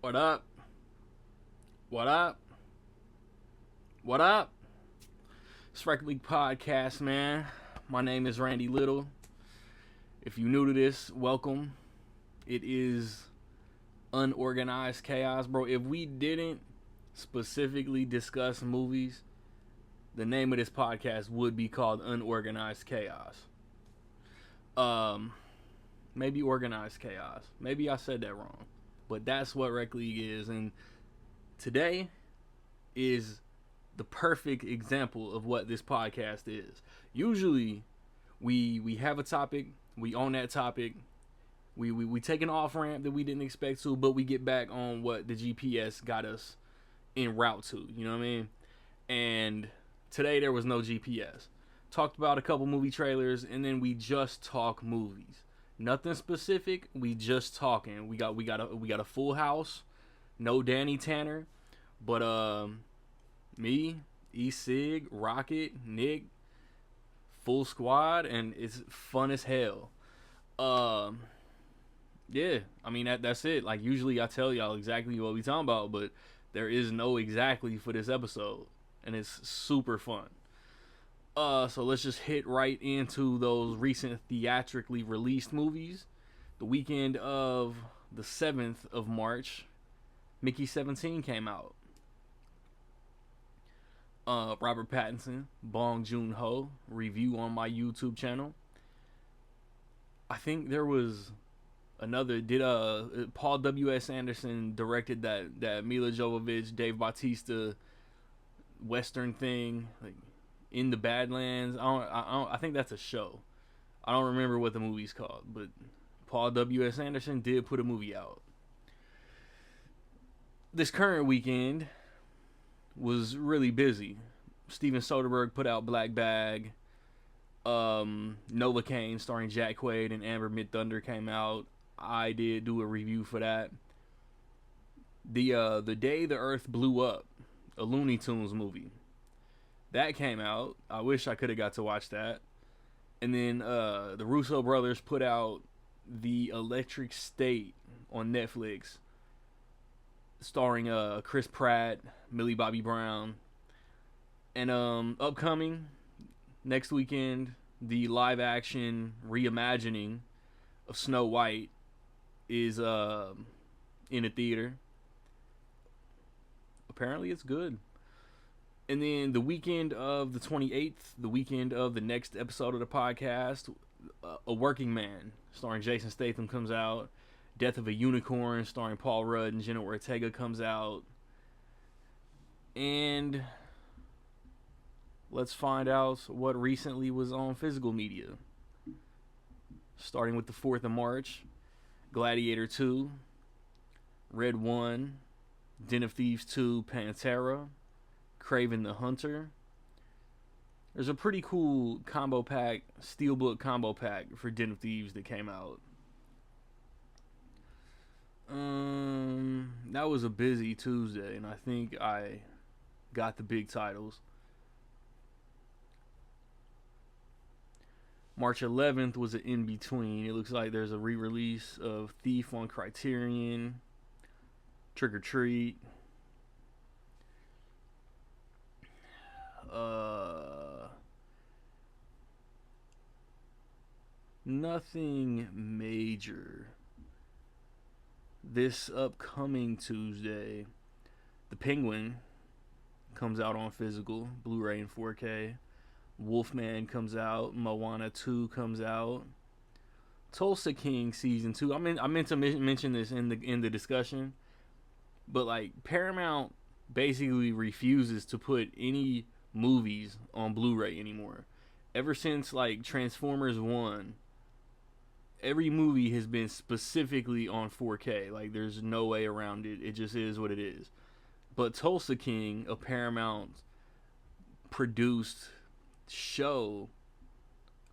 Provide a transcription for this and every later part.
What up? What up? What up? It's Record League Podcast, man. My name is Randy Little. If you're new to this, welcome. It is unorganized chaos, bro. If we didn't specifically discuss movies, the name of this podcast would be called Unorganized Chaos. Um, Maybe Organized Chaos. Maybe I said that wrong, but that's what Rec League is, and today is the perfect example of what this podcast is. Usually, we have a topic, we own that topic, we take an off ramp that we didn't expect to, but we get back on what the GPS got us en route to. You know what I mean? And today there was no GPS. Talked about a couple movie trailers, and then we just talk movies. Nothing specific. We just talking. We got a full house. No Danny Tanner, but me, E-Sig, Rocket, Nick, full squad, and it's fun as hell. Yeah, I mean that's it. Like usually I tell y'all exactly what we talking about, but there is no exactly for this episode, and it's super fun. So let's just hit right into those recent theatrically released movies. The weekend of the 7th of March, Mickey 17 came out. Robert Pattinson, Bong Joon-ho, review on my YouTube channel. I think there was another. Did Paul W.S. Anderson directed that Mila Jovovich, Dave Bautista Western thing, like In the Badlands. I think that's a show. I don't remember what the movie's called, but Paul W.S. Anderson did put a movie out. This current weekend was really busy. Steven Soderbergh put out Black Bag. Novocaine starring Jack Quaid and Amber Midthunder came out. I did do a review for that. The Day the Earth Blew Up, a Looney Tunes movie, that came out. I wish I could have got to watch that. And then the Russo brothers put out The Electric State on Netflix, starring Chris Pratt, Millie Bobby Brown. And upcoming next weekend, the live action reimagining of Snow White is in a theater. Apparently it's good. And then the weekend of the 28th, the weekend of the next episode of the podcast, A Working Man starring Jason Statham comes out. Death of a Unicorn starring Paul Rudd and Jenna Ortega comes out. And let's find out what recently was on physical media. Starting with the 4th of March, Gladiator 2, Red 1, Den of Thieves 2, Pantera, Kraven the Hunter. There's a pretty cool combo pack, steelbook combo pack for Den of Thieves that came out. That was a busy Tuesday, and I think I got the big titles. March 11th was an in-between. It looks like there's a re-release of Thief on Criterion, Trick or Treat, nothing major. This upcoming Tuesday, The Penguin comes out on physical, Blu-ray and 4K. Wolfman comes out. Moana 2 comes out. Tulsa King Season 2. I meant to mention this in the discussion, but like Paramount basically refuses to put any movies on Blu-ray anymore. Ever since like Transformers 1, every movie has been specifically on 4K. Like there's no way around it. It just is what it is. But Tulsa King, a Paramount produced show,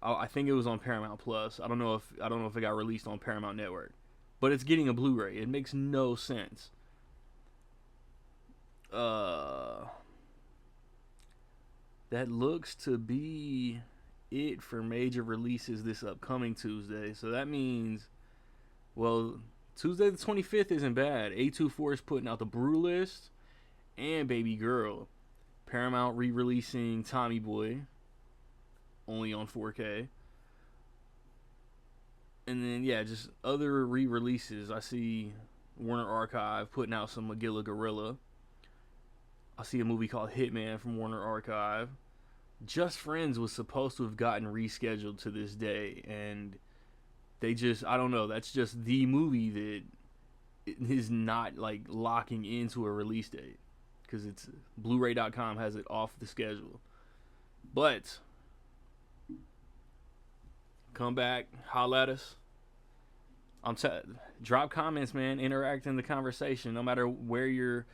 I think it was on Paramount Plus. I don't know if it got released on Paramount Network, but it's getting a Blu-ray. It makes no sense. That looks to be it for major releases this upcoming Tuesday. So that means, well, Tuesday the 25th isn't bad. A24 is putting out The Brutalist and Baby Girl. Paramount re-releasing Tommy Boy, only on 4K. And then, yeah, just other re-releases. I see Warner Archive putting out some Magilla Gorilla. I see a movie called Hitman from Warner Archive. Just Friends was supposed to have gotten rescheduled to this day, and they just, I don't know, that's just the movie that is not like locking into a release date, because it's Blu-ray.com has it off the schedule. But come back, holla at us. Drop comments, man. Interact in the conversation, no matter where you're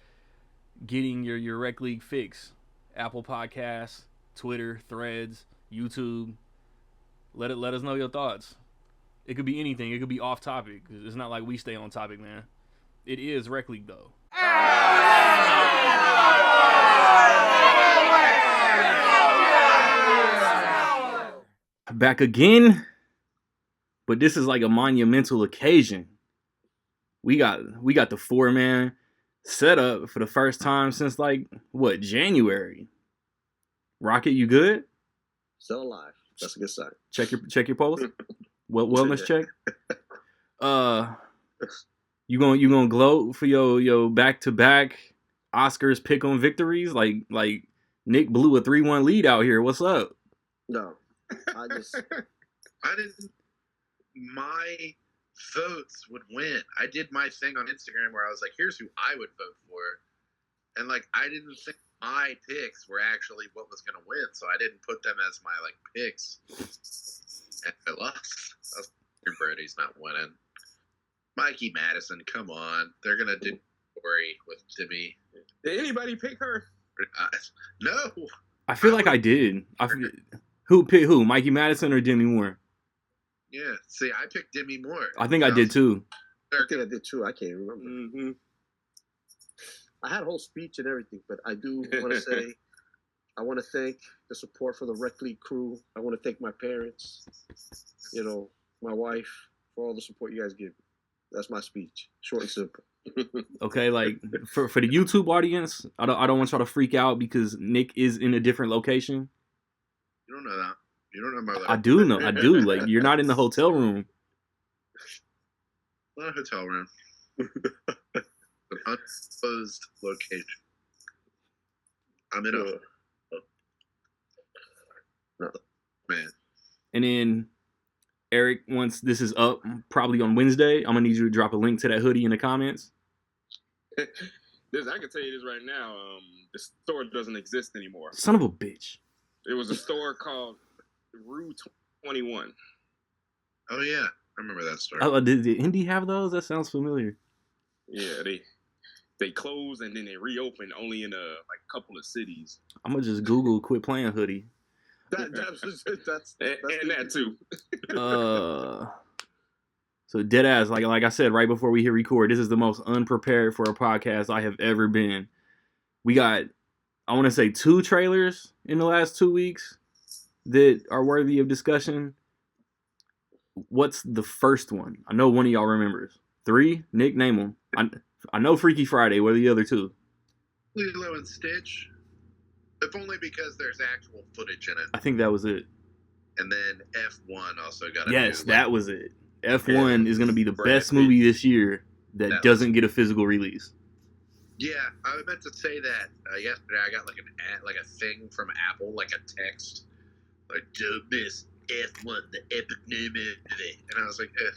getting your Rec League fix. Apple Podcasts, Twitter, Threads, YouTube. Let us know your thoughts. It could be anything. It could be off topic. It's not like we stay on topic, man. It is Rec League, though. Back again, but this is like a monumental occasion. We got the 4-man set up for the first time since January. Rocket, you good? Still alive. That's a good sign. Check your pulse. Wellness check. You gonna gloat for your back-to-back Oscars pick on victories? Like Nick blew a 3-1 lead out here. What's up? No, I didn't. My votes would win. I did my thing on Instagram where I was like, "Here's who I would vote for," and I didn't think my picks were actually what was gonna win, so I didn't put them as my picks. And I lost. Brady's not winning. Mikey Madison, come on. They're going to do story with Demi. Did anybody pick her? No. I feel like I did. Who picked who? Mikey Madison or Demi Moore? Yeah. See, I picked Demi Moore. I think I did too. I think I did too. I can't remember. Mm-hmm. I had a whole speech and everything, but I do want to say I want to thank the support for the Rec League crew. I want to thank my parents, my wife, for all the support you guys give me. That's my speech. Short and simple. Okay, for the YouTube audience, I don't want y'all to freak out because Nick is in a different location. You don't know that. You don't know my life. I do know. I do. You're not in the hotel room. Not a hotel room. An undisclosed location. I'm in a man. And then Eric, once this is up, probably on Wednesday, I'm gonna need you to drop a link to that hoodie in the comments. I can tell you this right now. The store doesn't exist anymore. Son of a bitch. It was a store called Rue 21. Oh yeah, I remember that store. Did Indy have those? That sounds familiar. Yeah, they closed and then they reopened only in a couple of cities. I'm gonna just Google "quit playing hoodie." That's and that too. So dead ass, like I said right before we hit record, this is the most unprepared for a podcast I have ever been. We got, I want to say 2 trailers in the last 2 weeks that are worthy of discussion. What's the first one? I know one of y'all remembers. 3? Nick, name them. I know Freaky Friday. What are the other 2? Lilo and Stitch. If only because there's actual footage in it. I think that was it. And then F1 also got a Yes, that was it. F1 is going to be the best movie this year that doesn't get a physical release. Yeah, I meant to say that yesterday. I got a thing from Apple, a text, "Don't miss F1, the epic new movie," and I was like, eh.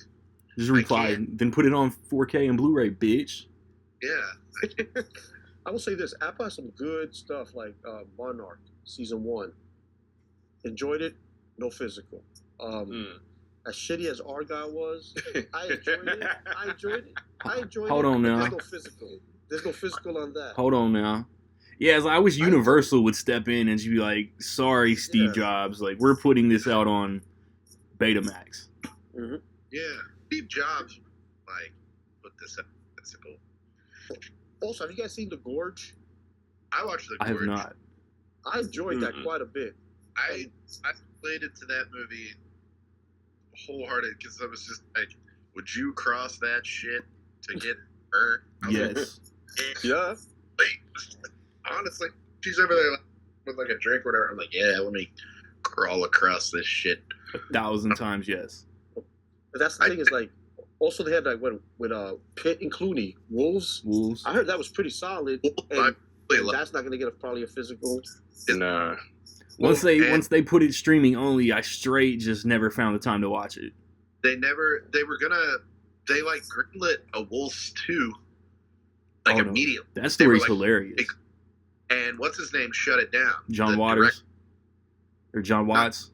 Just reply, then put it on 4K and Blu-ray, bitch. Yeah. I will say this: Apple has some good stuff like Monarch Season 1. Enjoyed it, no physical. As shitty as Argyle was, I enjoyed it. Hold on now. There's no physical on that. Hold on now. Yeah, I wish Universal would step in and just be like, "Sorry, Steve Jobs. We're putting this out on Betamax." Mm-hmm. Yeah, Steve Jobs put this out physical. Also, have you guys seen The Gorge? I watched The Gorge. I have not. I enjoyed that quite a bit. I related to that movie wholehearted because I was just would you cross that shit to get her. Yes. Yeah. Honestly, she's over there with like a drink or whatever. I'm like, yeah, let me crawl across this shit 1,000 times yes. But that's the thing is like, also they had like with Pitt and Clooney, Wolves. I heard that was pretty solid, and that's not gonna get probably a physical. Nah. Once they put it streaming only, I straight just never found the time to watch it. They like greenlit a Wolves 2 like immediately. That story's hilarious. And what's his name shut it down? John Waters. Or John Watts.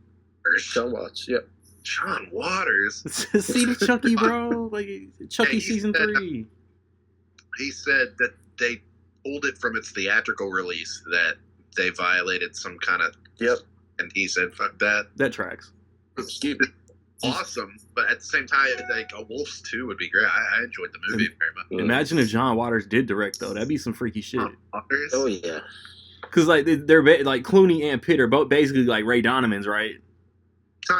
John Watts, yeah. John Waters. See the Chucky, bro. Like Chucky season 3. He said that they pulled it from its theatrical release, that they violated some kind of. Yep. And he said, "Fuck that." That tracks. Awesome, but at the same time, like a Wolves 2 would be great. I enjoyed the movie very much. Imagine if John Waters did direct though. That'd be some freaky shit. Oh yeah. Because like they're like Clooney and Pitt are both basically like Ray Donovan's, right?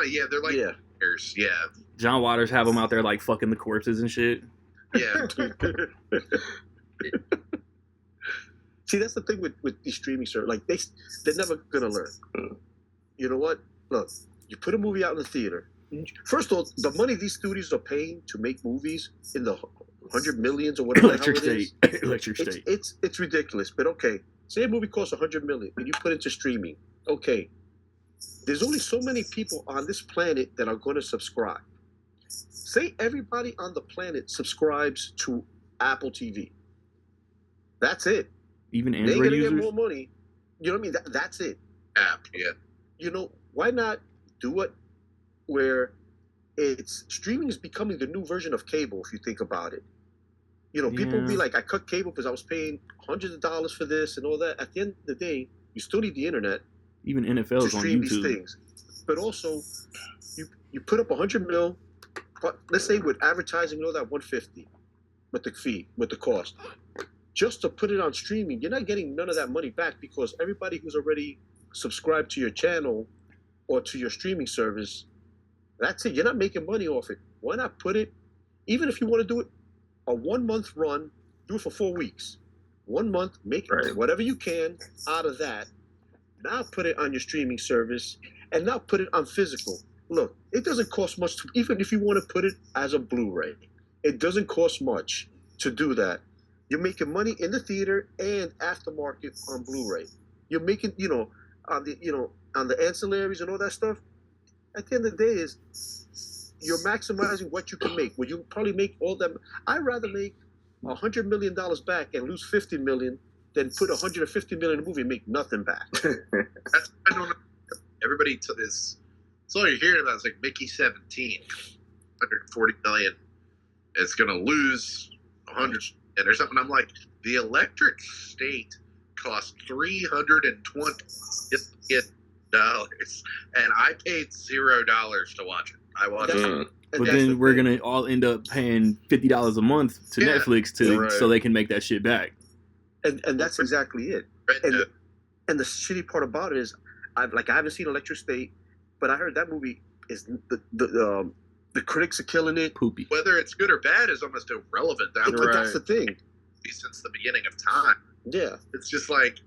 Yeah, they're like actors, yeah. John Waters have them out there like fucking the corpses and shit. Yeah. See, that's the thing with these streaming services. Like they're never gonna learn. You know what? Look, you put a movie out in the theater. First of all, the money these studios are paying to make movies in the 100 millions or whatever Electric State. It's ridiculous. But okay, say a movie costs 100 million and you put it to streaming. Okay, there's only so many people on this planet that are going to subscribe. Say everybody on the planet subscribes to Apple TV. That's it. Even Android users? Get more money. You know what I mean? That's it. App, yeah. You know, why not do it where it's streaming is becoming the new version of cable, if you think about it. You know, people will be like, I cut cable because I was paying hundreds of dollars for this and all that. At the end of the day, you still need the internet. Even NFL is on YouTube. These things. But also, you put up 100 mil, let's say with advertising and all that, 150 with the fee, with the cost. Just to put it on streaming, you're not getting none of that money back because everybody who's already subscribed to your channel or to your streaming service, that's it. You're not making money off it. Why not put it, even if you want to do it, a 1 month run, do it for 4 weeks. 1 month, make whatever you can out of that. Now put it on your streaming service and now put it on physical. Look, it doesn't cost much, even if you want to put it as a Blu-ray. It doesn't cost much to do that. You're making money in the theater and aftermarket on Blu-ray. You're making, on the ancillaries and all that stuff. At the end of the day, is you're maximizing what you can make. Well, you probably make all that. I'd rather make $100 million back and lose $50 million than put $150 million in a movie and make nothing back. That's I don't know. Everybody is. It's all you're hearing about is like Mickey 17, 140 million. It's gonna lose 100 or something. I'm like, the Electric State cost $320 and I paid $0 to watch it. I watched it. But then we're gonna all end up paying $50 a month to Netflix so they can make that shit back. And that's exactly it. And the shitty part about it is, I haven't seen Electric State, but I heard that movie is the critics are killing it. Poopy. Whether it's good or bad is almost irrelevant. But that's the thing. Since the beginning of time. Yeah. It's just like,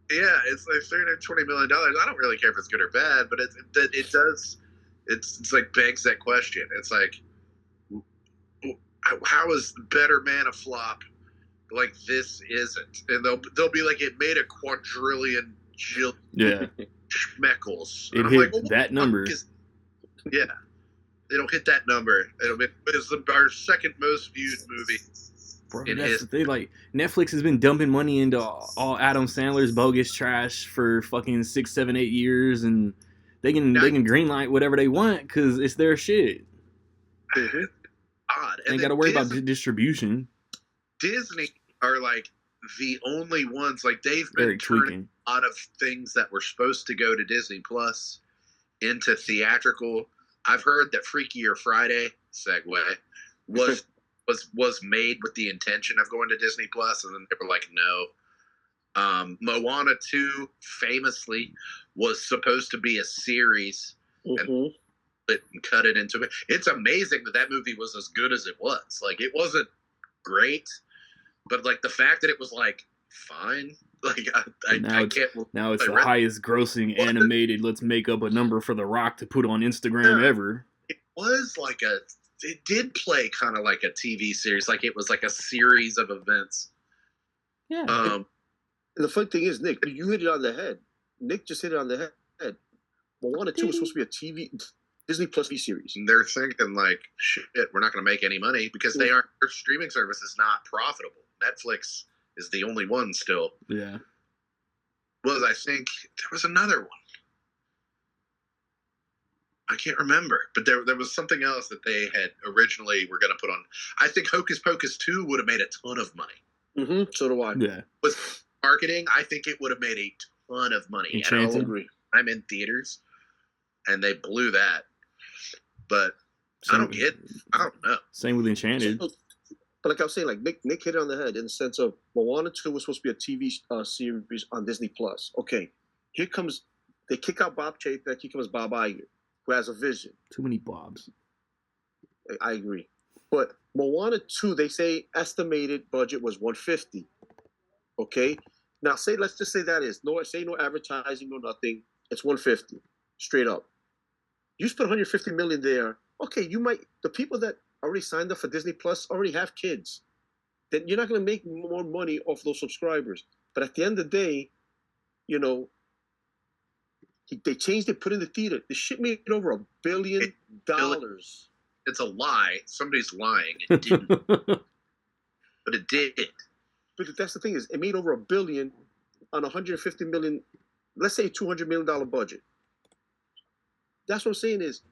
it's like $320 million. I don't really care if it's good or bad, but it does. It's like begs that question. It's like, how is Better Man a flop? Like this isn't, and they'll be like, it made a quadrillion schmeckles. It hit that number. It'll hit that number. It's our second most viewed movie. Bro, that's the thing. Like, Netflix has been dumping money into all Adam Sandler's bogus trash for fucking 6, 7, 8 years, and they can greenlight whatever they want because it's their shit. Odd. They got to worry about distribution. Disney are like the only ones. Like, they've been turning a lot of things that were supposed to go to Disney Plus into theatrical. I've heard that Freakier Friday segue was made with the intention of going to Disney Plus, and then they were like, no. Moana 2 famously was supposed to be a series, and it and cut it into it. It's amazing that movie was as good as it was. Like, it wasn't great, but like the fact that it was like fine. Like I can't. Now it's the highest grossing animated. Let's make up a number for The Rock to put on Instagram ever. It was like it did play kind of like a TV series. Like it was like a series of events. Yeah. And the funny thing is, Nick, you hit it on the head. Nick just hit it on the head. Moana 2 was supposed to be a Disney Plus TV series. And they're thinking like, shit, we're not going to make any money because their streaming service is not profitable. Netflix is the only one still. Yeah. Well, I think there was another one. I can't remember, but there was something else that they had originally were going to put on. I think Hocus Pocus 2 would have made a ton of money. Mm-hmm. So do I. Yeah. With marketing, I think it would have made a ton of money. Enchanted. And I agree. I'm in theaters, and they blew that. But I don't know. Same with Enchanted. But like I was saying, like Nick hit it on the head in the sense of Moana 2 was supposed to be a TV series on Disney Plus. Okay, they kick out Bob Chapek, here comes Bob Iger, who has a vision. Too many Bobs. I agree. But Moana 2, they say estimated budget was $150. Okay? Now let's just say that is no advertising, no nothing. It's $150. Straight up. You spent $150 million there. Okay, the people that already signed up for Disney Plus already have kids. Then you're not going to make more money off those subscribers. But at the end of the day, they changed it, put it in the theater. The shit made over $1 billion. It's a lie. Somebody's lying. It didn't. But it did. But that's the thing is, it made over $1 billion on $150 million, let's say $200 million budget. That's what I'm saying is,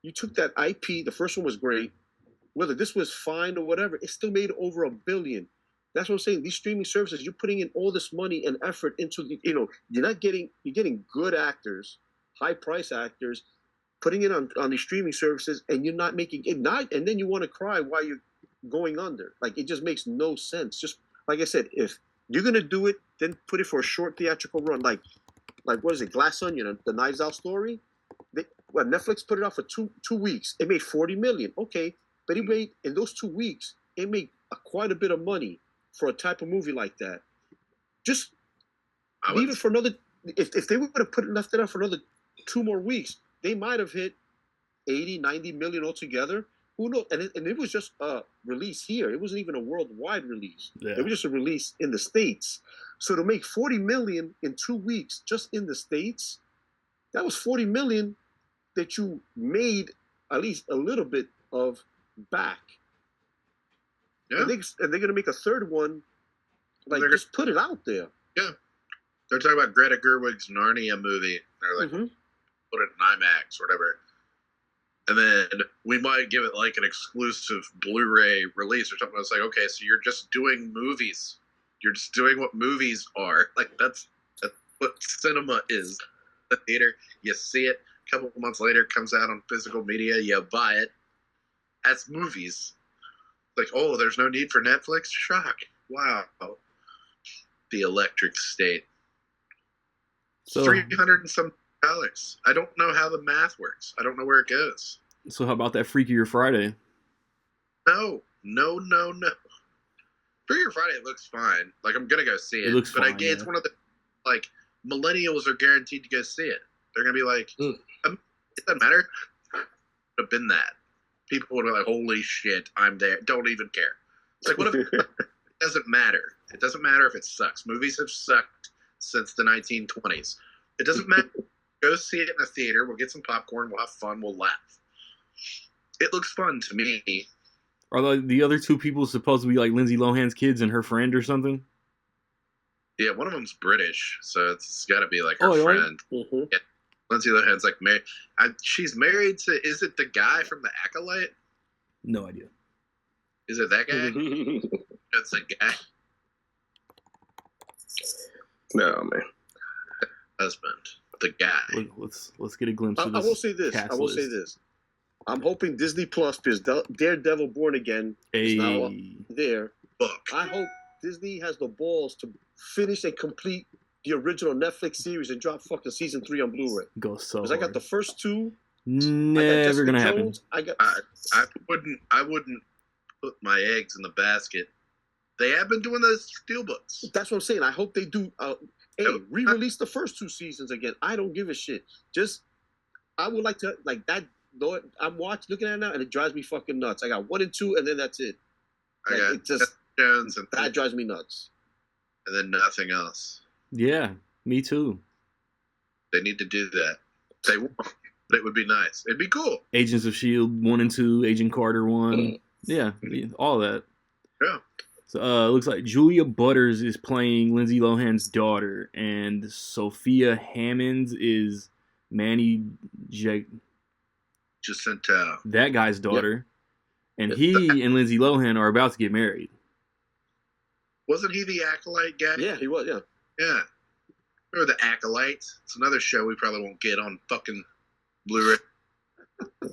you took that IP, the first one was great, whether this was fine or whatever, it still made over $1 billion. That's what I'm saying. These streaming services, you're putting in all this money and effort into you're getting good actors, high price actors, putting it on these streaming services, and you're not making it and then you want to cry while you're going under. Like, it just makes no sense. Just like I said, if you're gonna do it, then put it for a short theatrical run. Like what is it, Glass Onion, the Knives Out story? Netflix put it out for two weeks. It made $40 million. Okay, but it made in those 2 weeks, it made quite a bit of money for a type of movie like that. Just leave it for another. If they would have left it out for another 2 more weeks, they might have hit 80, 90 million altogether. Who knows? And it was just a release here. It wasn't even a worldwide release. Yeah. It was just a release in the States. So to make 40 million in 2 weeks just in the States, that was 40 million that you made at least a little bit of back. Yeah. And they're going to make a third one. Like, just put it out there. Yeah. They're talking about Greta Gerwig's Narnia movie. They're like, put it in IMAX or whatever. And then we might give it like an exclusive Blu-ray release or something. It's like, okay, so you're just doing movies. You're just doing what movies are. Like, that's what cinema is. The theater, you see it. A couple of months later, it comes out on physical media. You buy it. That's movies. Like, oh, there's no need for Netflix? Shock. Wow. The electric state. So, $300 and some dollars. I don't know how the math works. I don't know where it goes. So how about that Freakier Friday? No. Freakier Friday looks fine. Like, I'm going to go see it. It looks but fine, again, it's one of the, like, millennials are guaranteed to go see it. They're going to be like, it doesn't matter. It would have been that. People would be like, holy shit, I'm there. Don't even care. It's like, what if it doesn't matter? It doesn't matter if it sucks. Movies have sucked since the 1920s. It doesn't matter. Go see it in a theater. We'll get some popcorn. We'll have fun. We'll laugh. It looks fun to me. Are the other two people supposed to be like Lindsay Lohan's kids and her friend or something? Yeah, one of them's British, so it's got to be like her friend. Mm-hmm. Yeah. Lindsay Lohan's like married. She's married to. Is it the guy from The Acolyte? No idea. Is it that guy? That's a guy. No, man. Husband, the guy. Let's get a glimpse of this. I will say this. I'm hoping Disney Plus, because Daredevil Born Again is now there. I hope Disney has the balls to finish and complete the original Netflix series and drop fucking season 3 on Blu-ray. Go so because I got the first 2 Never gonna happen. I wouldn't put my eggs in the basket. They have been doing those steelbooks. That's what I'm saying. I hope they do. Re-release the first 2 seasons again. I don't give a shit. I would like to like that. Though I'm looking at it now, and it drives me fucking nuts. I got 1 and 2, and then that's it. Like, it just Jones and that drives me nuts. And then nothing else. Yeah, me too. They need to do that. They won't. But it would be nice. It'd be cool. Agents of S.H.I.E.L.D. 1 and 2, Agent Carter 1. Yeah, all that. Yeah. So it looks like Julia Butters is playing Lindsay Lohan's daughter, and Sophia Hammonds is Manny Jacinto. That guy's daughter. Yep. And he and Lindsay Lohan are about to get married. Wasn't he the Acolyte guy? Yeah, he was, yeah. Yeah. Remember The Acolytes? It's another show we probably won't get on fucking Blu-ray.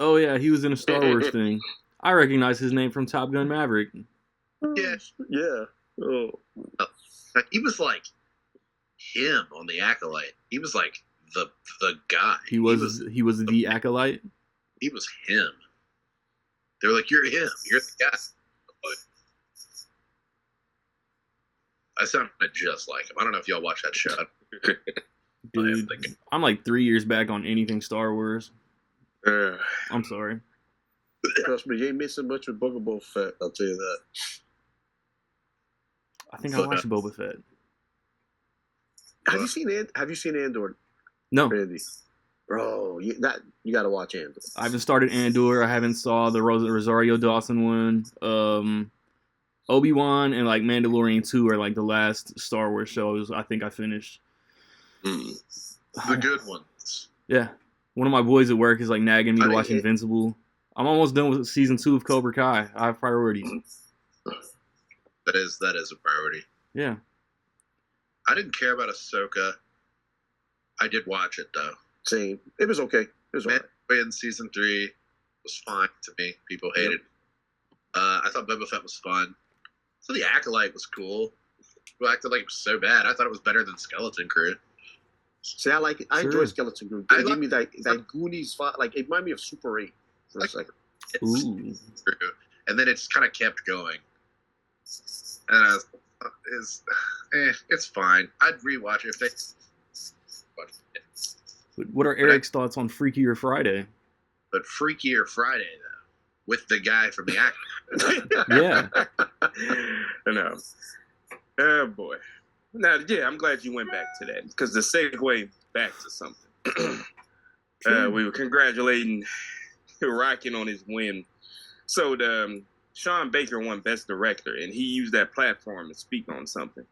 Oh, yeah, he was in a Star Wars thing. I recognize his name from Top Gun Maverick. Yeah. Yeah. Oh. He was like him on The Acolyte. He was like the guy. He was the Acolyte? He was him. They were like, you're him. You're the guy. I sounded just like him. I don't know if y'all watch that show. Dude, I'm like 3 years back on anything Star Wars. I'm sorry. Trust me, you ain't missing much with Book of Boba Fett. I'll tell you that. I think I watched Boba Fett. Have you seen Andor? No. Randy? Bro, you got to watch Andor. I haven't started Andor. I haven't saw the Rosario Dawson one. Obi-Wan and like Mandalorian 2 are like the last Star Wars shows I think I finished. The good ones. Yeah. One of my boys at work is like nagging me to watch Invincible. I'm almost done with season 2 of Cobra Kai. I have priorities. That is a priority. Yeah. I didn't care about Ahsoka. I did watch it though. Same. It was okay. It was alright. In season 3 was fine to me. People hated it. I thought Boba Fett was fun. So the Acolyte was cool. People acted like it was so bad. I thought it was better than Skeleton Crew. See, I like it. I enjoy Skeleton Crew. They give me that Goonies vibe. Like, it reminded me of Super 8 for a second. Ooh. And then it's kind of kept going. And it's fine. I'd rewatch it if they. What are Eric's thoughts on Freakier Friday? But Freakier Friday, though, with the guy from the Acolyte. Yeah. No. Oh, boy. Now, yeah, I'm glad you went back to that, because the segue back to something. We were congratulating Rockin' on his win. So Sean Baker won Best Director, and he used that platform to speak on something.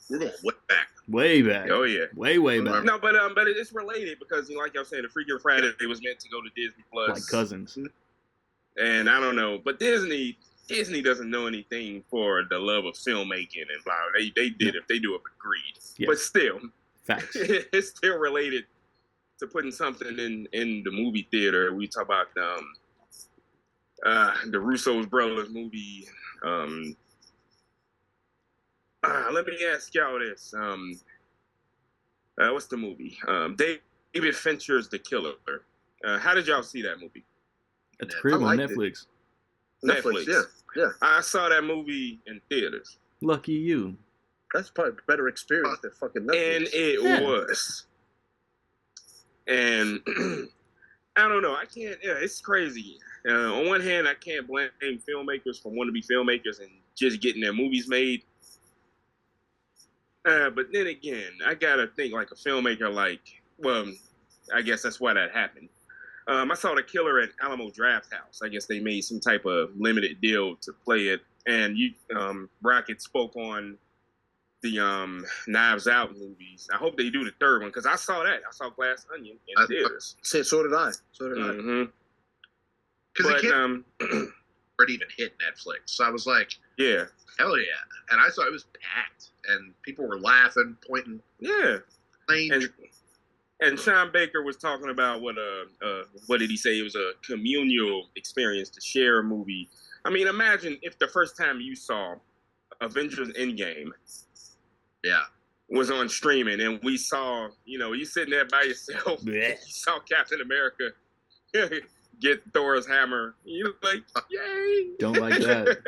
We're going way back. Way back. Oh, yeah. Way back. No, but it's related because, like y'all said, the Freakier Friday, it was meant to go to Disney Plus. Like cousins. And I don't know, but Disney doesn't know anything for the love of filmmaking and blah. They did it. They do it for greed. Yes. But still, facts. It's still related to putting something in the movie theater. We talk about the Russo's brothers movie. Let me ask y'all this. What's the movie? David Fincher's The Killer. How did y'all see that movie? At the crib on Netflix. Netflix, yeah. I saw that movie in theaters. Lucky you. That's probably a better experience than fucking Netflix. And it was. And I don't know. I can't. Yeah, it's crazy. On one hand, I can't blame filmmakers for wanting to be filmmakers and just getting their movies made. But then again, I gotta think like a filmmaker. Like, well, I guess that's why that happened. I saw The Killer at Alamo Drafthouse. I guess they made some type of limited deal to play it. And Rocket spoke on the Knives Out movies. I hope they do the third one because I saw that. I saw Glass Onion in theaters. So did I. Mm-hmm. Because it can't even hit Netflix. So I was like, yeah, hell yeah. And I saw it was packed. And people were laughing, pointing. Yeah. And Sean Baker was talking about what did he say? It was a communal experience to share a movie. I mean, imagine if the first time you saw Avengers Endgame, was on streaming, and we saw, you sitting there by yourself. You saw Captain America get Thor's hammer. You're like, yay! Don't like that.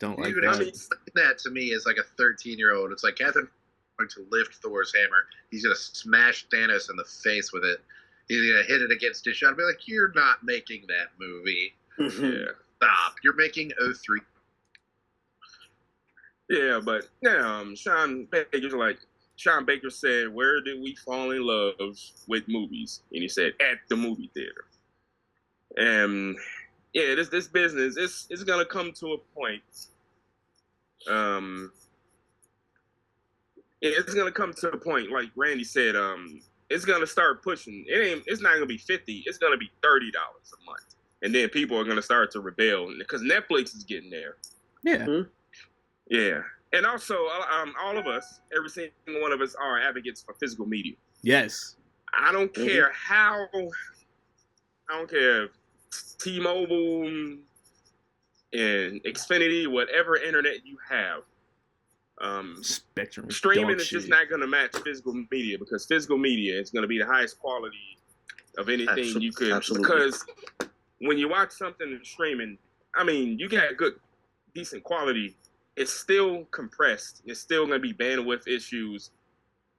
Don't like that. I mean, that to me is like a 13-year-old. It's like Captain going to lift Thor's hammer. He's gonna smash Thanos in the face with it. He's gonna hit it against his shot. I'd be like, you're not making that movie. Yeah. Stop. You're making 03. Yeah, but Sean Baker said, "Where did we fall in love with movies?" And he said, "At the movie theater." And yeah, this business it's gonna come to a point. It's gonna come to a point, like Randy said. It's gonna start pushing. It's not gonna be $50. It's gonna be $30 a month, and then people are gonna start to rebel because Netflix is getting there. Yeah. Mm-hmm. Yeah. And also, all of us, every single one of us are advocates for physical media. Yes. I don't care I don't care if T-Mobile and Xfinity, whatever internet you have, Spectrum. streaming is just not going to match physical media because physical media is going to be the highest quality of anything you could. Absolutely. Because when you watch something in streaming, I mean, you got good, decent quality. It's still compressed. It's still going to be bandwidth issues.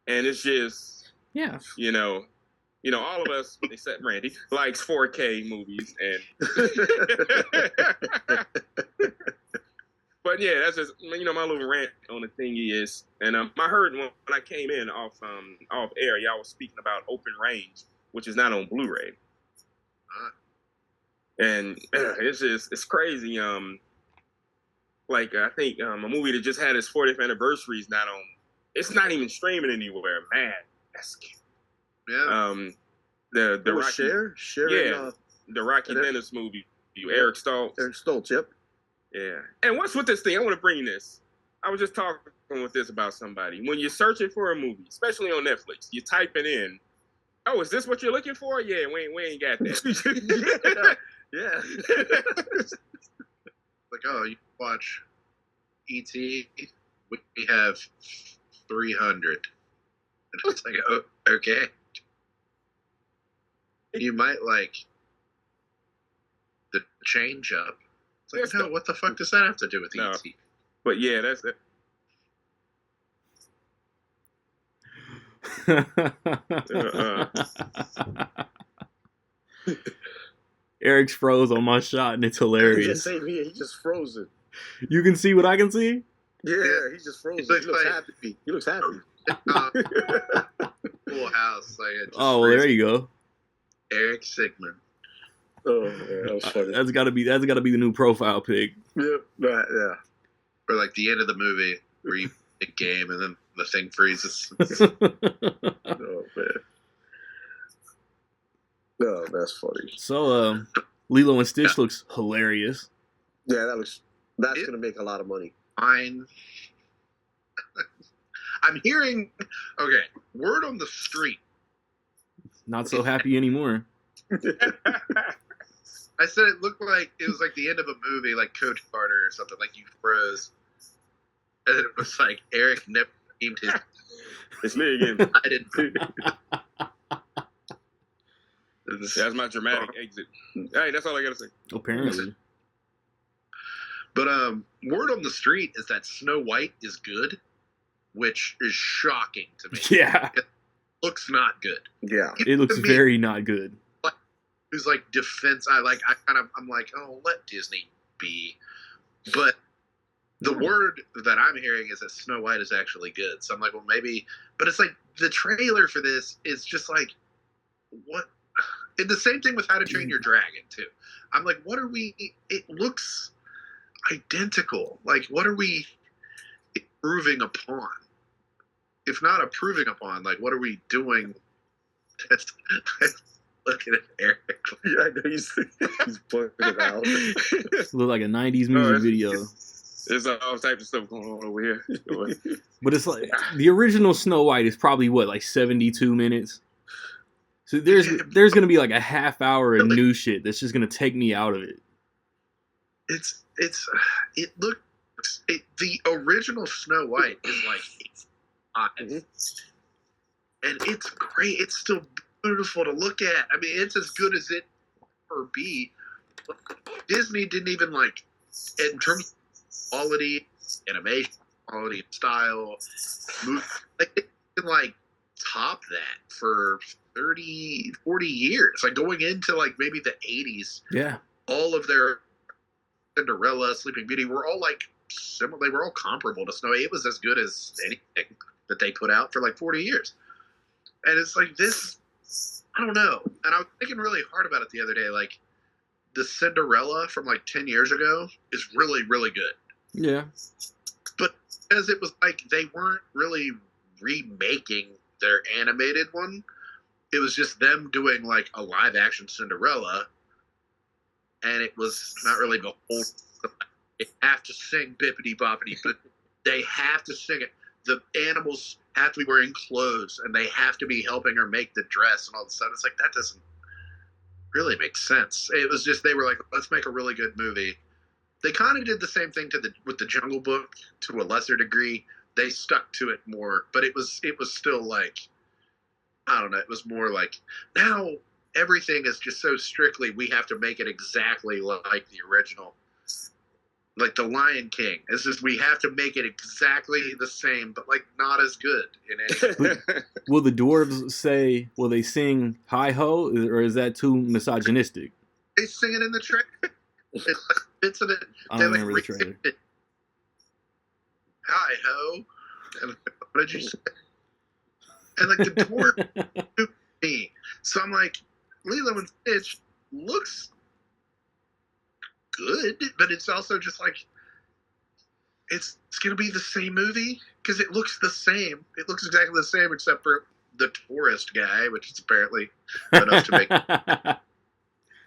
And it's just, all of us, except Randy, likes 4K movies. And but yeah, that's just, my little rant on the thing is. And I heard when I came in off air, y'all was speaking about Open Range, which is not on Blu-ray. And it's crazy. I think a movie that just had its 40th anniversary is not on. It's not even streaming anywhere. Man, that's Yeah. The Rocky, Cher, the Rocky Dennis movie. Eric Stoltz. Eric Stoltz, yep. Yeah. And what's with this thing? I want to bring this. I was just talking with this about somebody. When you're searching for a movie, especially on Netflix, you type it in. Oh, is this what you're looking for? Yeah, we ain't got that. Yeah. Like, oh, you watch E.T., we have 300. And it's like, oh, okay. You might like the change up. It's like, no, what the fuck does that have to do with E.T.? But yeah, that's it. Eric's froze on my shot, and it's hilarious. He just froze it. You can see what I can see? Yeah, he just froze it. He looks happy. Full house. Oh, well, there you go. Eric Sigmund. Oh, man, that was funny. That's gotta be the new profile pic. Yep, yeah. Or like the end of the movie where you play a game and then the thing freezes. Oh, man. Oh, that's funny. So, Lilo and Stitch looks hilarious. Yeah, that's going to make a lot of money. I'm hearing, word on the street. Not so happy anymore. I said it looked like it was like the end of a movie, like Coach Carter or something, like you froze. And it was like Eric never named his. It's me again. I didn't. That's my dramatic exit. Hey, that's all I gotta say. Apparently. But word on the street is that Snow White is good, which is shocking to me. Yeah. It looks not good. Yeah. It looks very not good. Who's like defense? I'm like, oh, let Disney be. But the word that I'm hearing is that Snow White is actually good. So I'm like, well, maybe. But it's like the trailer for this is just like, what? And the same thing with How to Train Your Dragon too. I'm like, what are we? It looks identical. Like, what are we improving upon? If not improving upon, like, what are we doing? Looking at Eric. Yeah, I know he's pointing it out. It look like a 90s music video. There's all types of stuff going on over here. But it's like, the original Snow White is probably, like 72 minutes? So there's going to be like a half hour of new shit that's just going to take me out of it. The original Snow White is like Mhm. And it's great. It's still beautiful to look at. I mean, it's as good as it or be. Disney didn't even like, in terms of quality, animation, quality, style, movie, like, they didn't like top that for 30, 40 years. Like going into like maybe the 80s, Yeah. all of their Cinderella, Sleeping Beauty were all like similar. They were all comparable to Snow. It was as good as anything that they put out for like 40 years. And it's like this, I don't know. And I was thinking really hard about it the other day. Like, the Cinderella from like 10 years ago is really, really good. Yeah. But because it was like they weren't really remaking their animated one, it was just them doing like a live action Cinderella. And it was not really the whole. They have to sing bippity boppity, but they have to sing it. The animals have to be wearing clothes, and they have to be helping her make the dress and all the stuff. It's like that doesn't really make sense. It was just they were like, let's make a really good movie. They kind of did the same thing with the Jungle Book to a lesser degree. They stuck to it more, but it was still like, I don't know. It was more like now everything is just so strictly we have to make it exactly like the original. Like the Lion King, it's just we have to make it exactly the same, but like not as good in any. Will the dwarves say? Will they sing "Hi Ho," or is that too misogynistic? They sing it in the trailer. It's like bits of it. I They don't like remember the trailer. it. Hi ho. And what did you say? And like the dwarf me. So I'm like, Lilo and Stitch looks good, but it's also just like it's gonna be the same movie because it looks the same. It looks exactly the same except for the tourist guy, which is apparently enough to make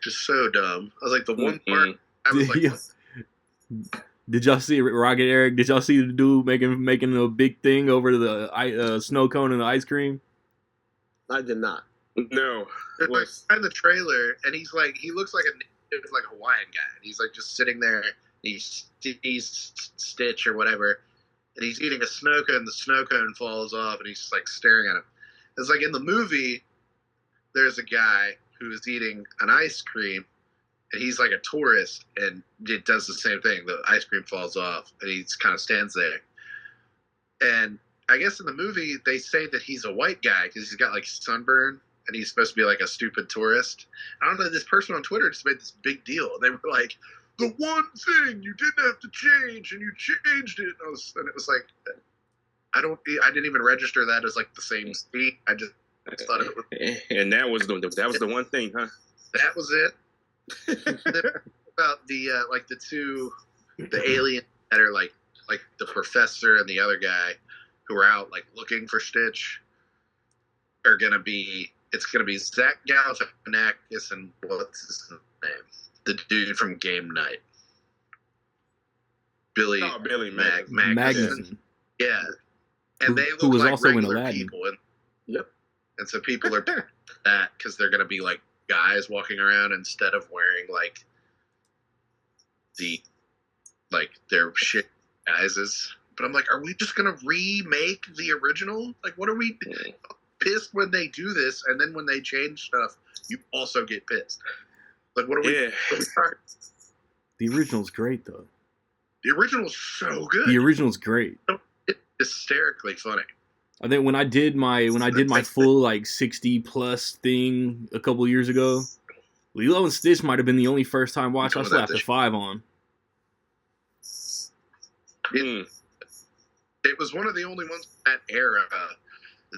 just so dumb. I was like, the one part I was like, did y'all see Rocket Eric? Did y'all see the dude making a big thing over the snow cone and the ice cream? I did not. No. like in the trailer, and he looks like a Hawaiian guy. And he's like just sitting there. He's Stitch or whatever, and he's eating a snow cone. The snow cone falls off, and he's just like staring at him. It's like in the movie, there's a guy who's eating an ice cream, and he's like a tourist, and it does the same thing. The ice cream falls off, and he kind of stands there. And I guess in the movie, they say that he's a white guy because he's got like sunburn, and he's supposed to be like a stupid tourist. I don't know. This person on Twitter just made this big deal. They were like, the one thing you didn't have to change, and you changed it. And it was like, I didn't even register that as like the same scene. I just thought it was. And that was the one thing, huh? That was it. About the like the alien that are like the professor and the other guy who are out like looking for Stitch are it's gonna be Zach Galifianakis and what's his name? The dude from Game Night. Billy Magnuson. Yeah. And they look like also regular people. And, yep. And so people are that because they're gonna be like guys walking around instead of wearing like their shit guises. But I'm like, are we just gonna remake the original? Like, what are we pissed when they do this, and then when they change stuff, you also get pissed? Like, what are we? Yeah. The original's great though. The original's so good. The original's great. It's hysterically funny. I think when I did my full like 60+ thing a couple years ago, Lilo and Stitch might have been the only first time watch I slapped a 5 on. It was one of the only ones in that era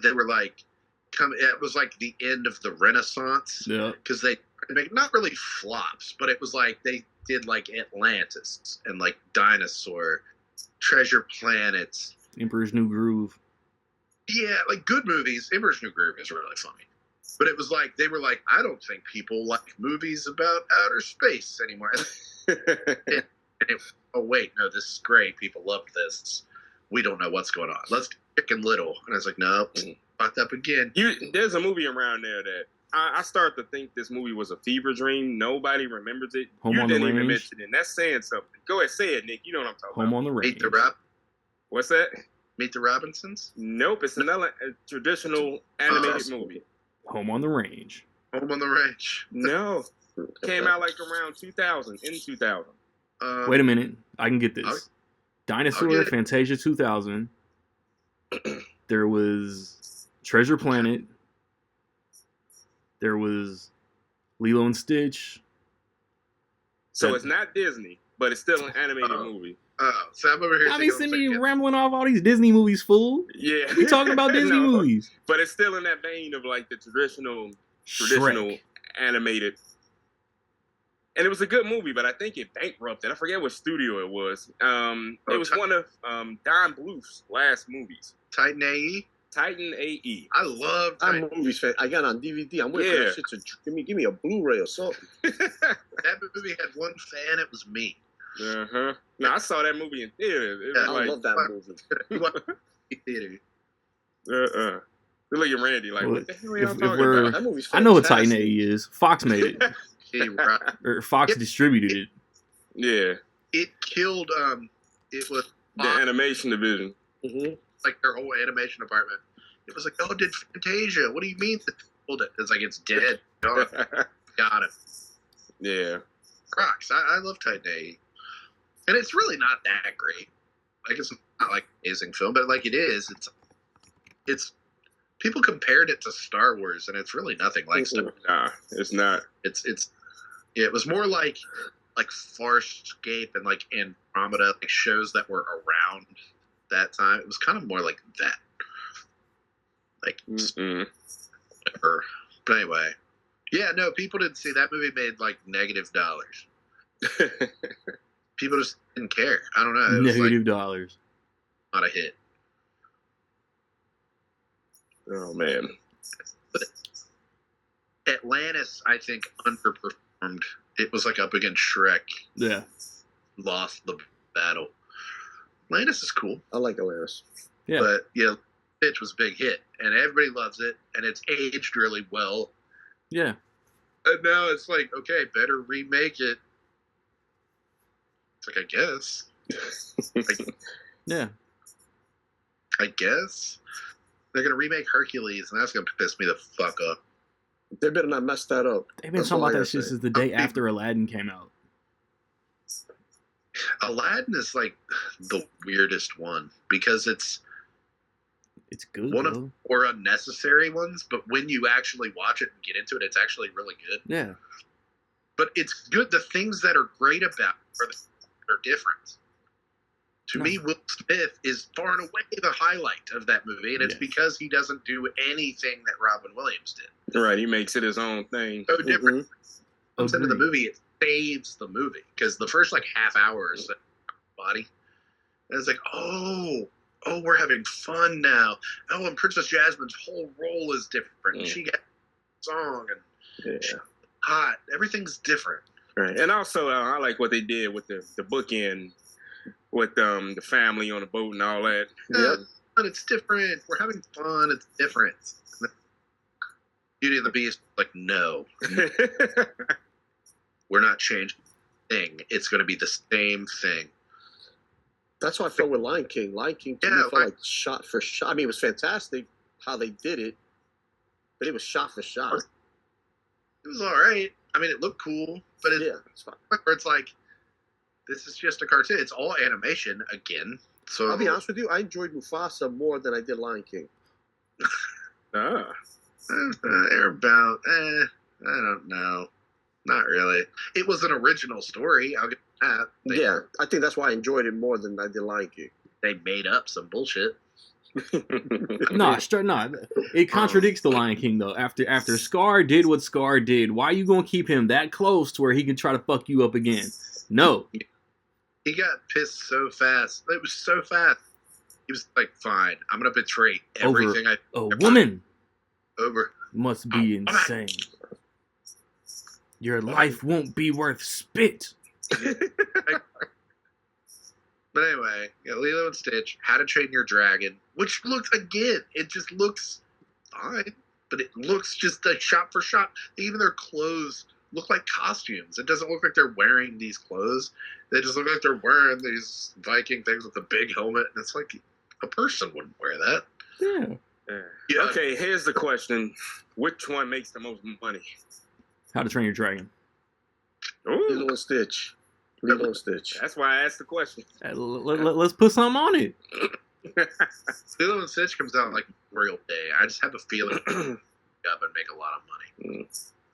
that were like it was like the end of the Renaissance. Yeah. Because they make not really flops, but it was like they did like Atlantis and like Dinosaur, Treasure Planets, Emperor's New Groove. Yeah, like good movies. Emperor's New Groove is really funny. But it was like, they were like, I don't think people like movies about outer space anymore. Oh, wait, no, this is great. People love this. We don't know what's going on. Let's do Chicken Little. And I was like, no, fucked up again. There's a movie around there that I start to think this movie was a fever dream. Nobody remembers it. Home you on the didn't even Range. mention it. And that's saying something. Go ahead, say it, Nick. You know what I'm talking Home about. on the Range. Hate the Rap. What's that? Meet the Robinsons? Nope, it's another traditional animated movie. Home on the Range. Home on the Range. No, came out like around 2000. In 2000. Wait a minute, I can get this. I'll Dinosaur, get it. Fantasia 2000. There was Treasure Planet. There was Lilo and Stitch. So it's not Disney, but it's still an animated movie. Oh, so I'm over here. I thinking mean, send I'm me thinking- rambling off all these Disney movies, fool. Yeah, We talking about Disney No, movies. but it's still in that vein of like the traditional Shrek. animated. And it was a good movie, but I think it bankrupted. I forget what studio it was. It was one of Don Bluth's last movies. Titan AE. Titan AE. I love That Titan. movie's fan. I got it on DVD. I'm waiting for Yeah. that shit to give me a Blu-ray or something. That movie had one fan. It was me. Uh-huh. No, I saw that movie in theaters. It Yeah, was I like, love that movie. Theater. Look at Randy like, Well, what the hell are if y'all talking we're- about? That movie's I know what fantastic. Titan AE is. Fox made it. Hey, Rob. Or Fox distributed it. Yeah, It killed. It was the animation division. Mhm. like their whole animation department. It was like, oh, did Fantasia? What do you mean? Hold it. It's like it's dead. Gone. Got it. Yeah. Rocks. I love Titan AE. And it's really not that great. Like it's not like an amazing film, but like it is. It's people compared it to Star Wars, and it's really nothing like Star Wars. Nah, it's not. Yeah, it was more like Farscape and like Andromeda, like shows that were around that time. It was kind of more like that. Like Mm-mm. whatever. But anyway. Yeah, no, people didn't see that movie made like negative dollars. People just didn't care. I don't know. It was Negative dollars. like not a hit. Oh man. Atlantis, I think, underperformed. It was like up against Shrek, Yeah. lost the battle. Atlantis is cool, I like Atlantis. Yeah. but yeah, Bitch was a big hit, and everybody loves it, and it's aged really well. Yeah. And now it's like, okay, better remake it. It's like, Yeah. I guess they're gonna remake Hercules, and that's gonna piss me the fuck up. They better not mess that up. They've been That's talking all I about that gotta shit say. since the day after Aladdin came out. Aladdin is like the weirdest one because it's It's good, one though. of or unnecessary ones, but when you actually watch it and get into it, it's actually really good. Yeah. But it's good. The things that are great about it are different. To me, Will Smith is far and away the highlight of that movie, and it's Yes. because he doesn't do anything that Robin Williams did. Right, he makes it his own thing. So different. Comes into the Agreed. movie, it saves the movie because the first like half hour or so, body, and it's like, oh, we're having fun now. Oh, and Princess Jasmine's whole role is different. Mm. She got a song and Yeah. hot. Everything's different. Right. And also, I like what they did with the bookend with the family on the boat and all that. Yep. But it's different. We're having fun. It's different. Beauty and the Beast, like, no, we're not changing a thing. It's going to be the same thing. That's how I felt with Lion King. Lion King to me Yeah, felt like shot for shot. I mean, it was fantastic how they did it, but it was shot for shot. It was all right. I mean, it looked cool, but Yeah, it's fine. it's like, this is just a cartoon. It's all animation again. So I'll be honest with you. I enjoyed Mufasa more than I did Lion King. Ah. They're about, I don't know. Not really. It was an original story. I'll get that. Yeah, I think that's why I enjoyed it more than I did Lion King. They made up some bullshit. No, it contradicts the Lion King though. After Scar did what Scar did, why are you gonna keep him that close to where he can try to fuck you up again? No. He got pissed so fast. It was so fast. He was like, fine, I'm going to betray everything A woman over. must be insane. Your life won't be worth spit. But anyway, yeah, Lilo and Stitch, How to Train Your Dragon, which looks, again, it just looks fine. But it looks just like shot for shot. Even their clothes look like costumes. It doesn't look like they're wearing these clothes. They just look like they're wearing these Viking things with a big helmet. And it's like, a person wouldn't wear that. Yeah. Yeah. Okay, here's the question: which one makes the most money? How to Train Your Dragon. Lilo and Stitch. Lilo and Stitch. That's why I asked the question. Let's put something on it. Lilo and Stitch comes out like Memorial Day. I just have a feeling it'll up and make a lot of money.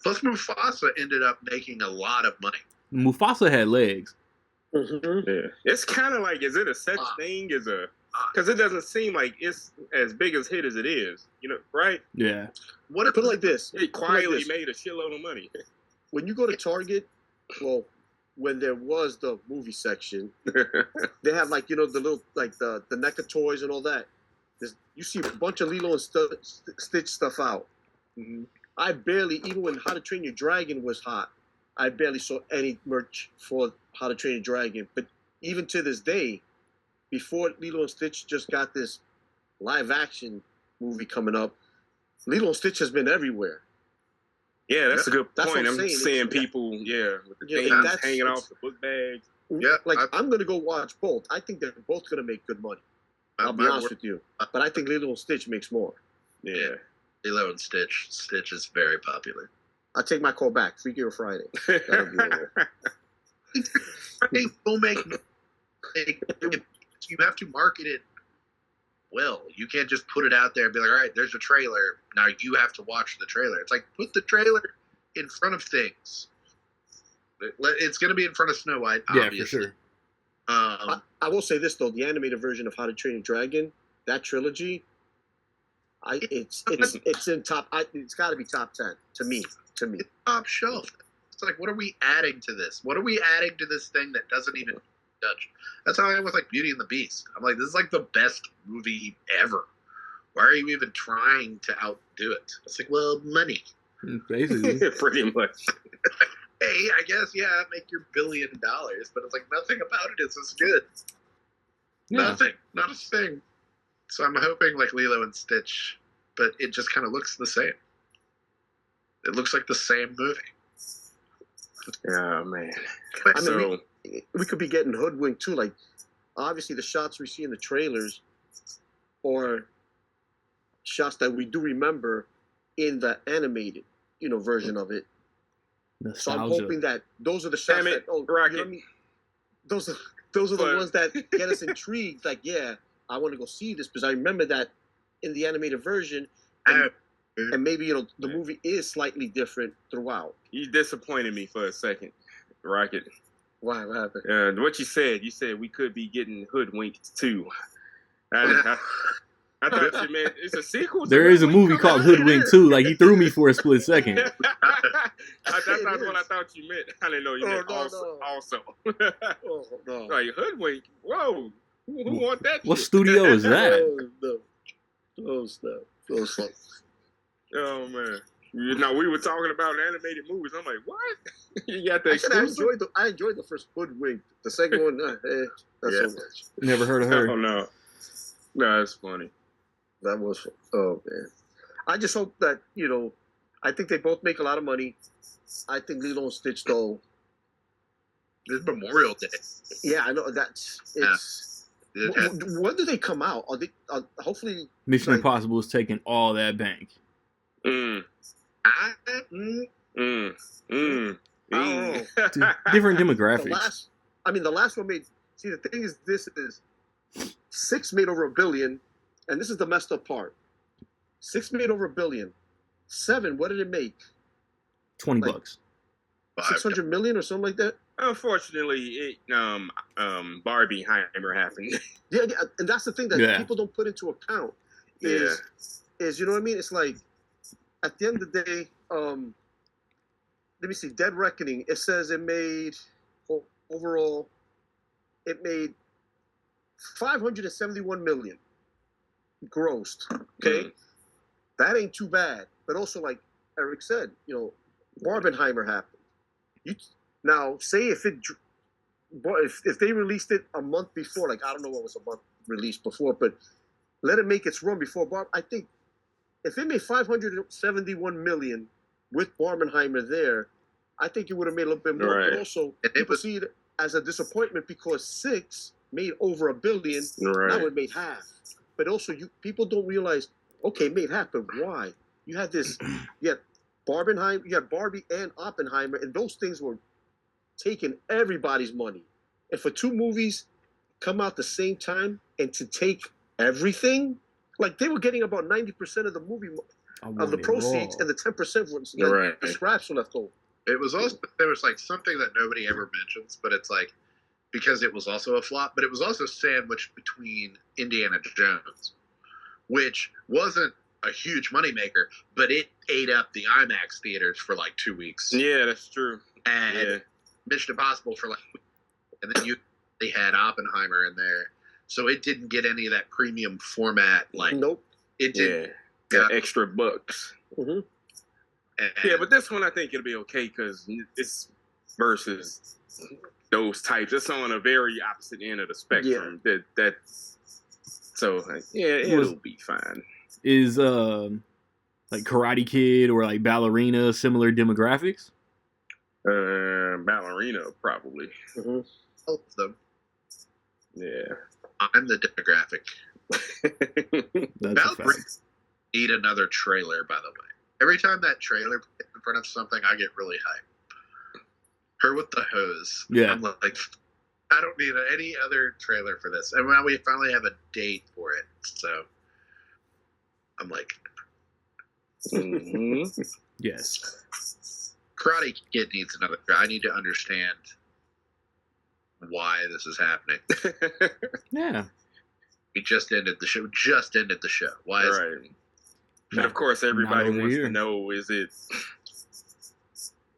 Plus, Mufasa ended up making a lot of money. Mufasa had legs. Mm-hmm. Yeah. It's kind of like, is it a such thing as a? Because it doesn't seem like it's as big as hit as it is. You know, right? Yeah. Put it like this. It quietly made a shitload of money. When you go to Target, well, when there was the movie section, they have like, the little, like the NECA toys and all that. You see a bunch of Lilo and Stitch stuff out. Mm-hmm. I barely, even when How to Train Your Dragon was hot, I barely saw any merch for How to Train Your Dragon. But even to this day, before Lilo and Stitch just got this live action movie coming up, Lilo and Stitch has been everywhere. Yeah, that's a good That's point. what I'm I'm saying. seeing people, with the things hanging off the book bags. Yeah, I'm going to go watch both. I think they're both going to make good money. I'll be honest with you. But I think Lilo and Stitch makes more. Yeah. Lilo and Stitch. Stitch is very popular. I'll take my call back. Freaky or Friday. They will make. You have to market it well. You can't just put it out there and be like, all right, there's a trailer. Now you have to watch the trailer. It's like, put the trailer in front of things. It's going to be in front of Snow White, obviously. Yeah, for sure. I will say this, though. The animated version of How to Train Your Dragon, that trilogy, it's in top. It's got to be top 10 to me. Top shelf. It's like, what are we adding to this? What are we adding to this thing that doesn't even touch? That's how I am with like Beauty and the Beast. I'm like, this is like the best movie ever. Why are you even trying to outdo it? It's like, well, money. Basically. Pretty much. Hey, I guess, yeah, make your $1 billion, but it's like nothing about it is as good. Yeah. Nothing. Not a thing. So I'm hoping like Lilo and Stitch, but it just kind of looks the same. It looks like the same movie. Oh, man. I mean, we could be getting hoodwinked too. Like, obviously, the shots we see in the trailers, or shots that we do remember in the animated, version of it. Nostalgia. So I'm hoping that those are the shots that. Oh, Rocket. You know what I mean? Those are the ones that get us intrigued. Like, yeah, I want to go see this because I remember that in the animated version. And maybe, the movie is slightly different throughout. You disappointed me for a second, Rocket. Why? What happened? What you said we could be getting hoodwinked too. I thought you meant it's a sequel. There is a movie called Hoodwink 2. Like, he threw me for a split second. That's what I thought you meant. I didn't know you meant also. Oh, no. Like, Hoodwink? Whoa. Who want that What shit? studio is that? Oh, stuff. Oh, man. We were talking about animated movies. I'm like, what? You got the I enjoyed the first Hoodwink. The second one, not so much. Never heard of her. Oh, no. No, that's funny. That was, oh, man. I just hope that, I think they both make a lot of money. I think Lilo and Stitch, though. It's Memorial Day. Yeah, I know. When do they come out? Are they, hopefully... Mission Impossible is taking all that bank. I don't know. Different demographics. The last one made... See, the thing is, 6 made over $1 billion, and this is the messed up part. 6 made over $1 billion. 7, what did it make? $20. 600 million or something like that. Unfortunately, Barbieheimer happened. Yeah, and that's the thing that people don't put into account. Is you know what I mean? It's like at the end of the day, let me see. Dead Reckoning. It says it made overall. It made 571 million grossed. Okay, that ain't too bad. But also, like Eric said, Barbenheimer happened. Now, say if they released it a month before, like I don't know what was a month released before, but let it make its run before I think if it made 571 million with Barbenheimer there, I think it would have made a little bit more. Right. But also, people see it as a disappointment because 6 made over $1 billion. Right. Now it made half. but also people don't realize. Okay, it may have happened. Why? You had this. You had Barbenheimer. You had Barbie and Oppenheimer, and those things were taking everybody's money. And for two movies come out the same time and to take everything, like they were getting about 90% of the movie of the proceeds, and the 10% was the scraps were left over. It was also, there was like something that nobody ever mentions, but it's like, because it was also a flop, but it was also sandwiched between Indiana Jones, which wasn't a huge moneymaker, but it ate up the IMAX theaters for like 2 weeks. Yeah, that's true. And Mission Impossible for like, and then they had Oppenheimer in there, so it didn't get any of that premium format. Like, nope, it didn't. Got extra bucks. Mm-hmm. Yeah, but this one I think it'll be okay because it's versus those types. It's on a very opposite end of the spectrum. Yeah. So it'll be fine. Is like Karate Kid or like Ballerina similar demographics? Ballerina probably. Mm-hmm. Both of them. Yeah. I'm the demographic. That's a fact. Need another trailer, by the way. Every time that trailer gets in front of something, I get really hyped. Her with the hose. Yeah. I'm like, I don't need any other trailer for this. And now we finally have a date for it. So I'm like, mm-hmm. Yes. Karate Kid needs another. I need to understand why this is happening. Yeah. We just ended the show. Why is it? And of course, everybody wants to know: is it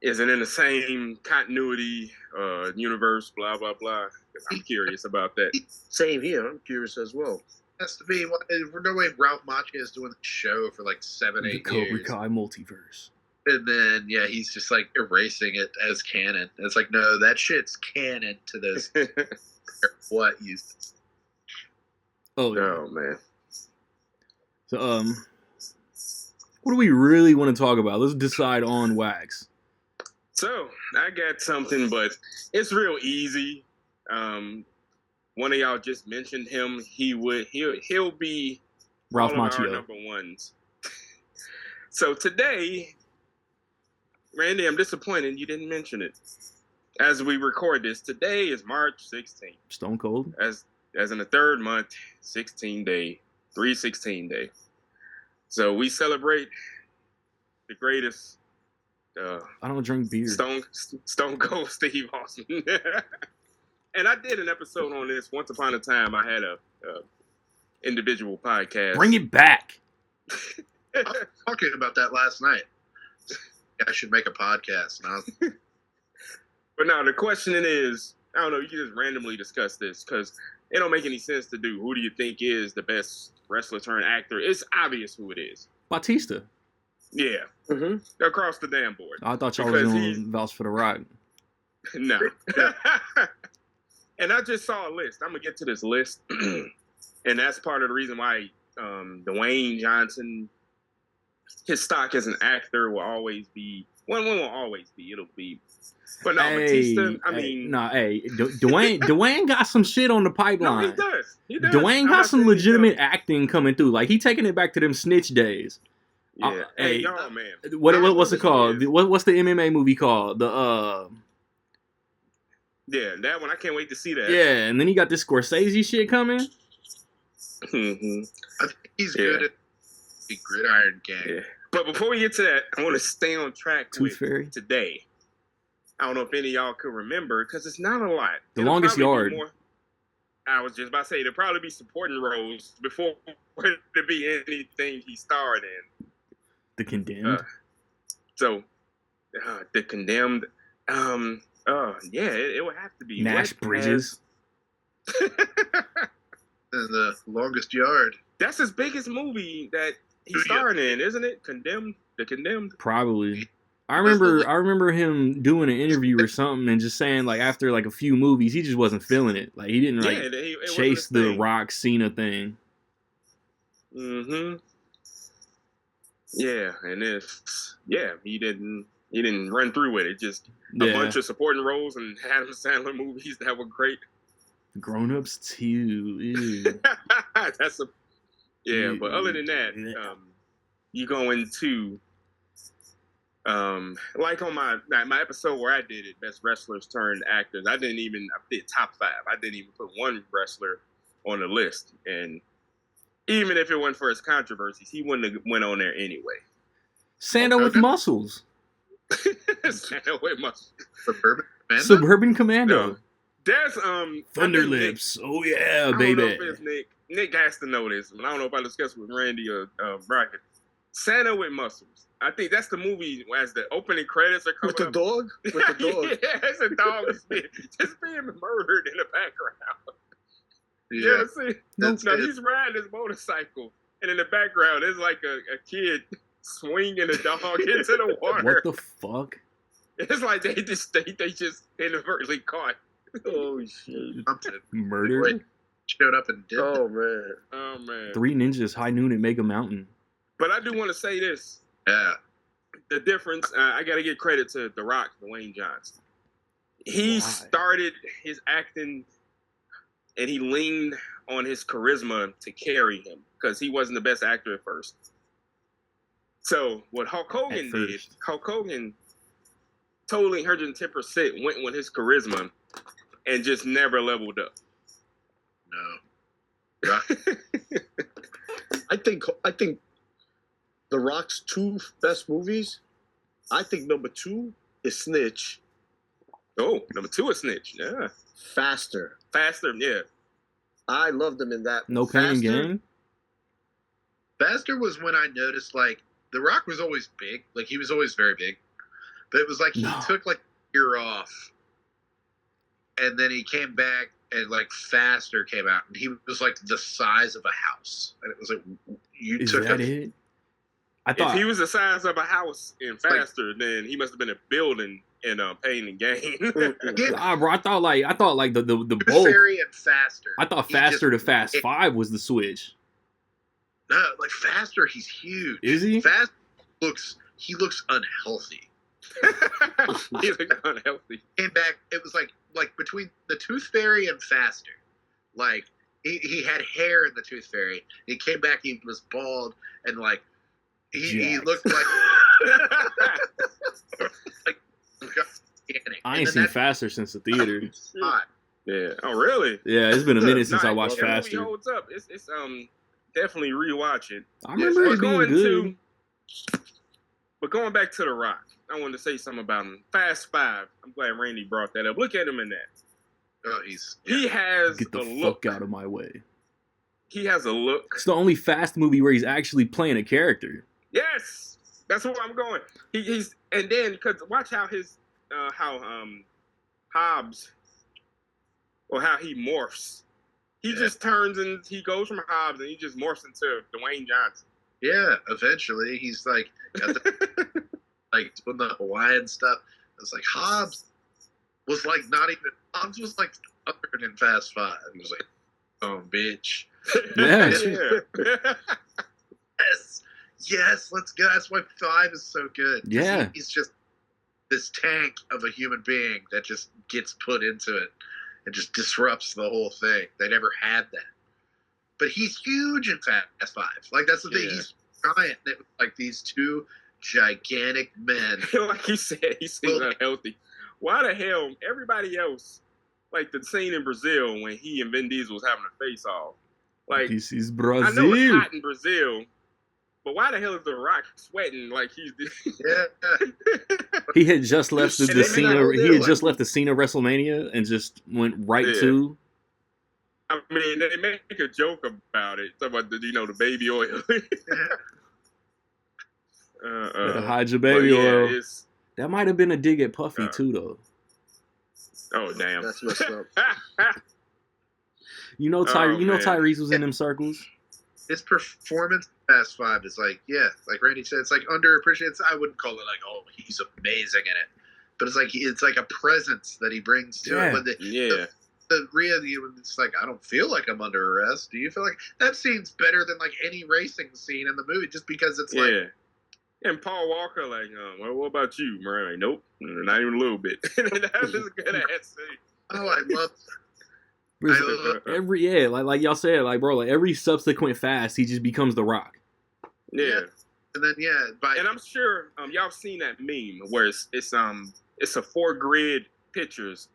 in the same continuity universe? Blah blah blah. I'm curious about that. Same here. I'm curious as well. Has to be. No way Ralph Macchio is doing the show for like 7-8 years. The Cobra Kai multiverse. And then he's just like erasing it as canon. And it's like, no, that shit's canon to this. What you? Oh man. So what do we really want to talk about? Let's decide on wax. So I got something, but it's real easy. One of y'all just mentioned him. He'll be Ralph all of Macchio, our number ones. So today, Randy, I'm disappointed you didn't mention it. As we record this, today is March 16th. Stone Cold. As in the third month, 16 day, 316 day. So we celebrate the greatest. I don't drink beer. Stone Cold Steve Austin. And I did an episode on this once upon a time. I had a individual podcast. Bring it back. I was talking about that last night. I should make a podcast. But now the question is, I don't know, you can just randomly discuss this because it don't make any sense to do. Who do you think is the best wrestler turned actor? It's obvious who it is. Batista. Yeah. Mm-hmm. Across the damn board. I thought y'all was going to vouch for The Rock. No. And I just saw a list. I'm going to get to this list. And that's part of the reason why Dwayne Johnson, his stock as an actor will always be, well, it won't always be, it'll be. But no, Batista, Dwayne got some shit on the pipeline. No, he does. Dwayne got some legitimate acting coming through. Like, he taking it back to them snitch days. Yeah. Y'all, man. What's it called? What's the MMA movie called? Yeah, that one, I can't wait to see that. Yeah, and then he got this Scorsese shit coming. Mm-hmm. I think he's good at the Gridiron Gang. Yeah. But before we get to that, I want to stay on track with today. I don't know if any of y'all could remember, because it's not a lot. The Longest Yard. I was just about to say, there'll probably be supporting roles before there be anything he starred in. The Condemned. The Condemned. It would have to be Nash Bridges. And The Longest Yard. That's his biggest movie that he's starring in, isn't it? The Condemned. Probably. I remember him doing an interview or something and just saying, like, after like a few movies, he just wasn't feeling it. Like, he didn't chase the Rock Cena thing. Mm-hmm. Yeah, and he didn't run through with it. Just a bunch of supporting roles and Adam Sandler movies that were great. Grown Ups 2. Yeah, but other than that, you go into like on my episode where I did it, best wrestlers turned actors. I did top 5. I didn't even put one wrestler on the list, and even if it wasn't for his controversies, he wouldn't have went on there anyway. Santa with muscles. Santa with muscles. Suburban Commando. No. That's Thunder Lips. Oh yeah, baby. I don't know if it's Nick. Nick has to know this, but I don't know if I discussed with Randy or Bracken. Santa with muscles. I think that's the movie as the opening credits are coming with the dog. With the dog. Yeah, it's a dog just being murdered in the background. Yeah. You ever see? No, he's riding his motorcycle, and in the background there's like a kid swinging a dog into the water. What the fuck? It's like they just inadvertently caught. Oh shit! Murder. Showed up and did. Oh man. Oh man. 3 ninjas, high noon at Mega Mountain. But I do want to say this. Yeah. The difference. I got to give credit to The Rock, Dwayne Johnson. He started his acting, and he leaned on his charisma to carry him because he wasn't the best actor at first. So what Hulk Hogan did, Hulk Hogan totally 110% went with his charisma and just never leveled up. No. I think The Rock's 2 best movies. I think number 2 is Snitch. Oh, number 2 is Snitch. Yeah. Faster. Yeah. I loved him in that. No Pain and Gain. Faster was when I noticed like The Rock was always big, like he was always very big, but it was like he took like a year off, and then he came back and like Faster came out, and he was like the size of a house, and it was like Is that it? I thought if he was the size of a house in Faster, then he must have been a building in Pain and Gain. Bro, I thought like the bulk. Fairy and Faster. I thought Faster to Fast 5 was the switch. No, like Faster, he's huge. Is he? Fast looks unhealthy. He looks unhealthy. Came back. It was like between the Tooth Fairy and Faster, like he had hair in the Tooth Fairy. He came back. He was bald and like he looked like. I ain't seen Faster since the theater. Yeah. Oh, really? Yeah, it's been a minute since I watched Faster. Movie holds up. It's definitely rewatch it. I remember it being good. But going back to The Rock, I wanted to say something about him. Fast 5. I'm glad Randy brought that up. Look at him in that. Oh, he has Get the look. fuck out of my way. He has a look. It's the only Fast movie where he's actually playing a character. Yes, that's where I'm going. He's and then because watch how his Hobbs or how he morphs. He just turns and he goes from Hobbs and he just morphs into Dwayne Johnson. Yeah, eventually he's like got the, like doing the Hawaiian stuff. It's like Hobbs was like not even Hobbs was like other in Fast 5. He was like, "Oh, bitch." Yeah. Yes, let's go. That's why 5 is so good. Yeah, he's just this tank of a human being that just gets put into it and just disrupts the whole thing. They never had that. But he's huge in Fast 5. Like, that's the thing. He's giant. Like, these 2 gigantic men. Like you said, he seems unhealthy. Why the hell, everybody else, like the scene in Brazil when he and Vin Diesel was having a face-off. Like, this is Brazil. I know it's hot in Brazil, but why the hell is The Rock sweating like he's... He had just left the scene of, he had just left the scene of WrestleMania and just went right to... I mean, they make a joke about it. Talk about the baby oil. Better hide your baby oil. That might have been a dig at Puffy too, though. Oh damn! That's messed up. Tyrese was in them circles. His performance in Fast 5 is like Randy said, it's like underappreciated. I wouldn't call it like, oh, he's amazing in it, but it's like a presence that he brings to it. But the reality, it's like, I don't feel like I'm under arrest. Do you feel like that scene's better than like any racing scene in the movie just because it's like. And Paul Walker, like, well, what about you, Mariah? Nope, not even a little bit. That was a good ass scene. Oh, I love Like y'all said, like bro, like every subsequent fast, he just becomes The Rock. Yeah. And then and I'm sure y'all seen that meme where it's a 4 grid pictures,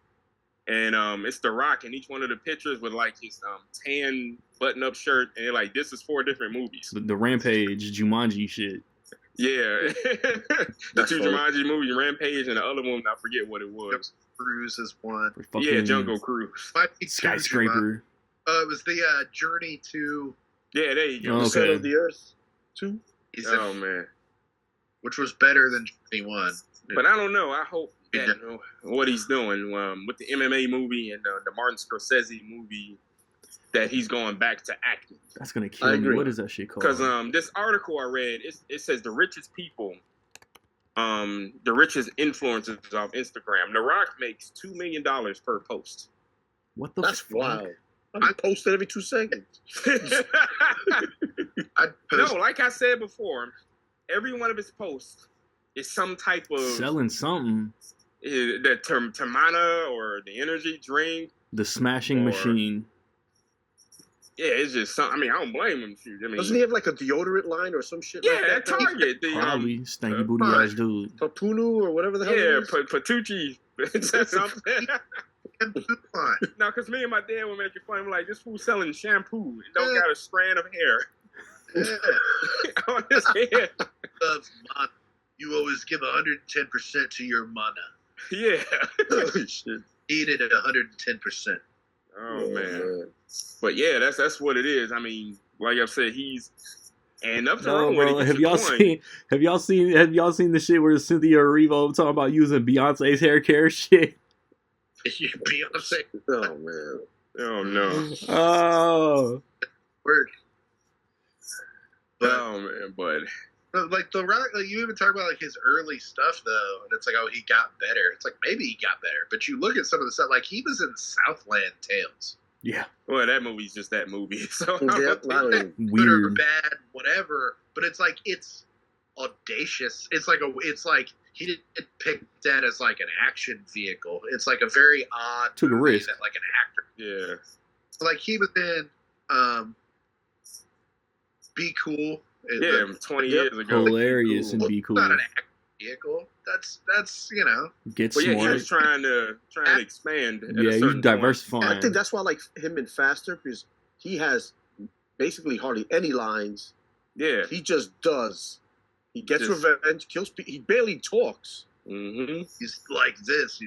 and it's The Rock in each one of the pictures with like his tan button up shirt, and they're like, this is 4 different movies. The Rampage, Jumanji shit. Yeah, the 2 Jumanji movies, Rampage, and the other one I forget what it was. Cruise is one. Yeah, Jungle Cruise. Skyscraper. It was the Journey to. Yeah, there you go. The Center of the Earth 2. Oh man, which was better than Journey 1. But I don't know. I hope that what he's doing with the MMA movie and the Martin Scorsese movie, that he's going back to acting. That's gonna kill me. What is that shit called? Because this article I read, it says the richest people, the richest influencers on Instagram. The Rock makes $2 million per post. What the? That's fuck? wild. I post it every 2 seconds. No, like I said before, every one of his posts is some type of selling something. The Termana or the energy drink, the smashing machine. Yeah, it's just something. I mean, I don't blame him. I mean, doesn't he have like a deodorant line or some shit? Yeah, like that? at Target. Probably stanky booty ass dude. Papunu or whatever the hell. Yeah, it is. Patucci. something. No, because me and my dad were making fun. I'm like, this fool selling shampoo. It don't got a strand of hair on his head. You always give 110% to your mana. Yeah. Shit. Eat it at 110%. Oh man. But yeah, that's what it is. I mean, like I said, he's and up to bro, have y'all seen the shit where Cynthia Erivo talking about using Beyonce's hair care shit? Beyonce. Oh man. Oh no. Oh. Word. Oh man, but like The Rock, like you even talk about like his early stuff though, and it's like, oh, he got better. It's like maybe he got better, but you look at some of the stuff, like he was in Southland Tales. Yeah. Well, that movie's just that movie. So weird good or bad, whatever. But it's like it's audacious. It's like he didn't pick that as like an action vehicle. It's like a very odd took a risk. That, like an actor. Yeah. Like he was in Be Cool. Yeah, 20 years ago. Hilarious and Be Cool. Not an action vehicle. That's get but smart. Yeah, he was trying to expand. Yeah, he's diversifying. I think that's why I like him in Faster, because he has basically hardly any lines. Yeah, he just does. He gets revenge, kills people. He barely talks. Mm-hmm. He's like this.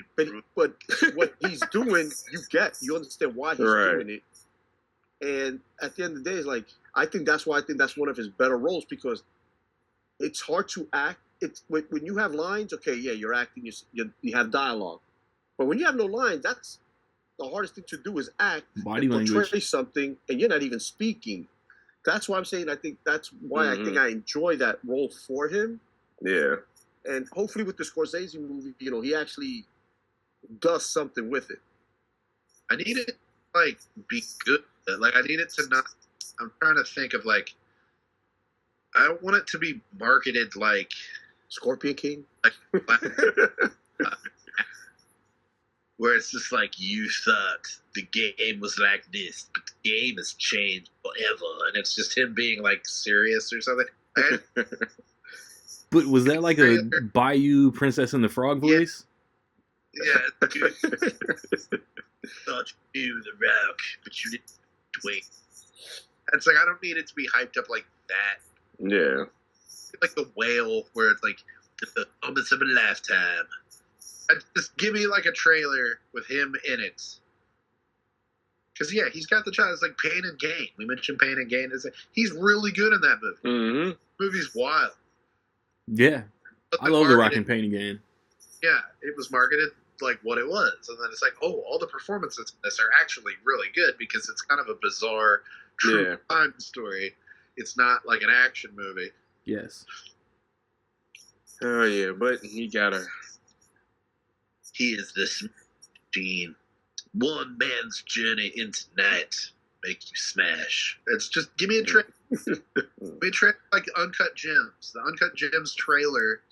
But what he's doing, you understand why he's doing it. And at the end of the day, it's like I think that's one of his better roles, because it's hard to act. It's when you have lines. Okay, yeah, you're acting. You have dialogue, but when you have no lines, that's the hardest thing to do is act. Body and language. portray something, and you're not even speaking. That's why I'm saying I think that's why I think I enjoy that role for him. Yeah, and hopefully with the Scorsese movie, he actually does something with it. I need it like be good. Like I need it to not. I'm trying to think of like. I don't want it to be marketed like Scorpion King, where it's just like you thought the game was like this, but the game has changed forever, and it's just him being like serious or something. But was that like a Bayou Princess and the Frog voice? Yeah. Thought you knew the Rock, but you didn't wait. It's like I don't need it to be hyped up like that. Yeah. Like The Whale, where it's like the moments of a lifetime. Just give me like a trailer with him in it. Because yeah, he's got the child. It's like Pain and Gain. We mentioned Pain and Gain. He's really good in that movie. Mm-hmm. The movie's wild. Yeah, I love The Rock and Pain and Gain. Yeah, it was marketed like what it was, and then it's like, oh, all the performances in this are actually really good because it's kind of a bizarre true crime story. It's not like an action movie. Yes. Oh yeah, but he is this machine. One man's journey into night make you smash. It's just give me a trailer. Give me a trailer like Uncut Gems. The Uncut Gems trailer.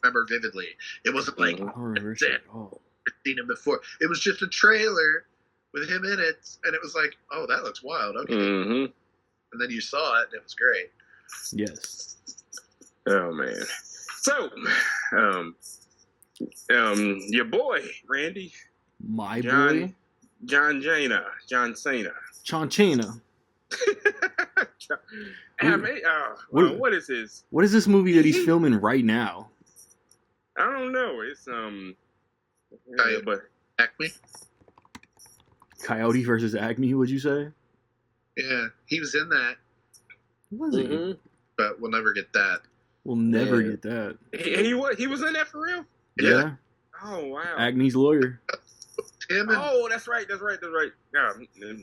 Remember vividly. It wasn't like I don't remember shit at all. I've seen him before. It was just a trailer with him in it, and it was like, oh, that looks wild. Okay, Mm-hmm. and then you saw it, and it was great. Yes. Oh man. So, your boy Randy, My John, boy, John Cena. Chanchina. What is his? What is this movie that he's filming right now? I don't know. It's but Acme. Coyote versus Acme, would you say? Yeah, he was in that, Was he? Mm-hmm. but we'll never get that. We'll never Yeah. get that. he was in that for real. Yeah. Oh wow. Acme's lawyer. Him and Oh, that's right. Yeah,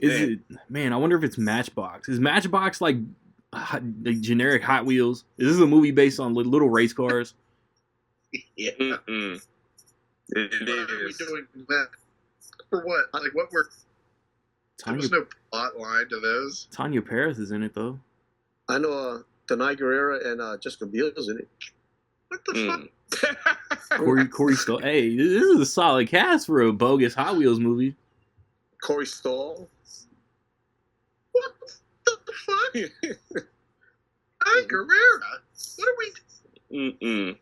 Is it? Man, I wonder if it's Matchbox. Is Matchbox like generic Hot Wheels? Is this a movie based on little race cars? yeah. Mm-mm. It What are we is. doing that for? What? Like what? There Tanya, was no plot line to those. Tanya Paris is in it though. I know Denai Guerrera and Jessica Biel's in it. What the fuck? Corey Stoll. Hey, this is a solid cast for a bogus Hot Wheels movie. Corey Stoll. What the fuck? Hi, Guerrera. What are we? Mm-mm.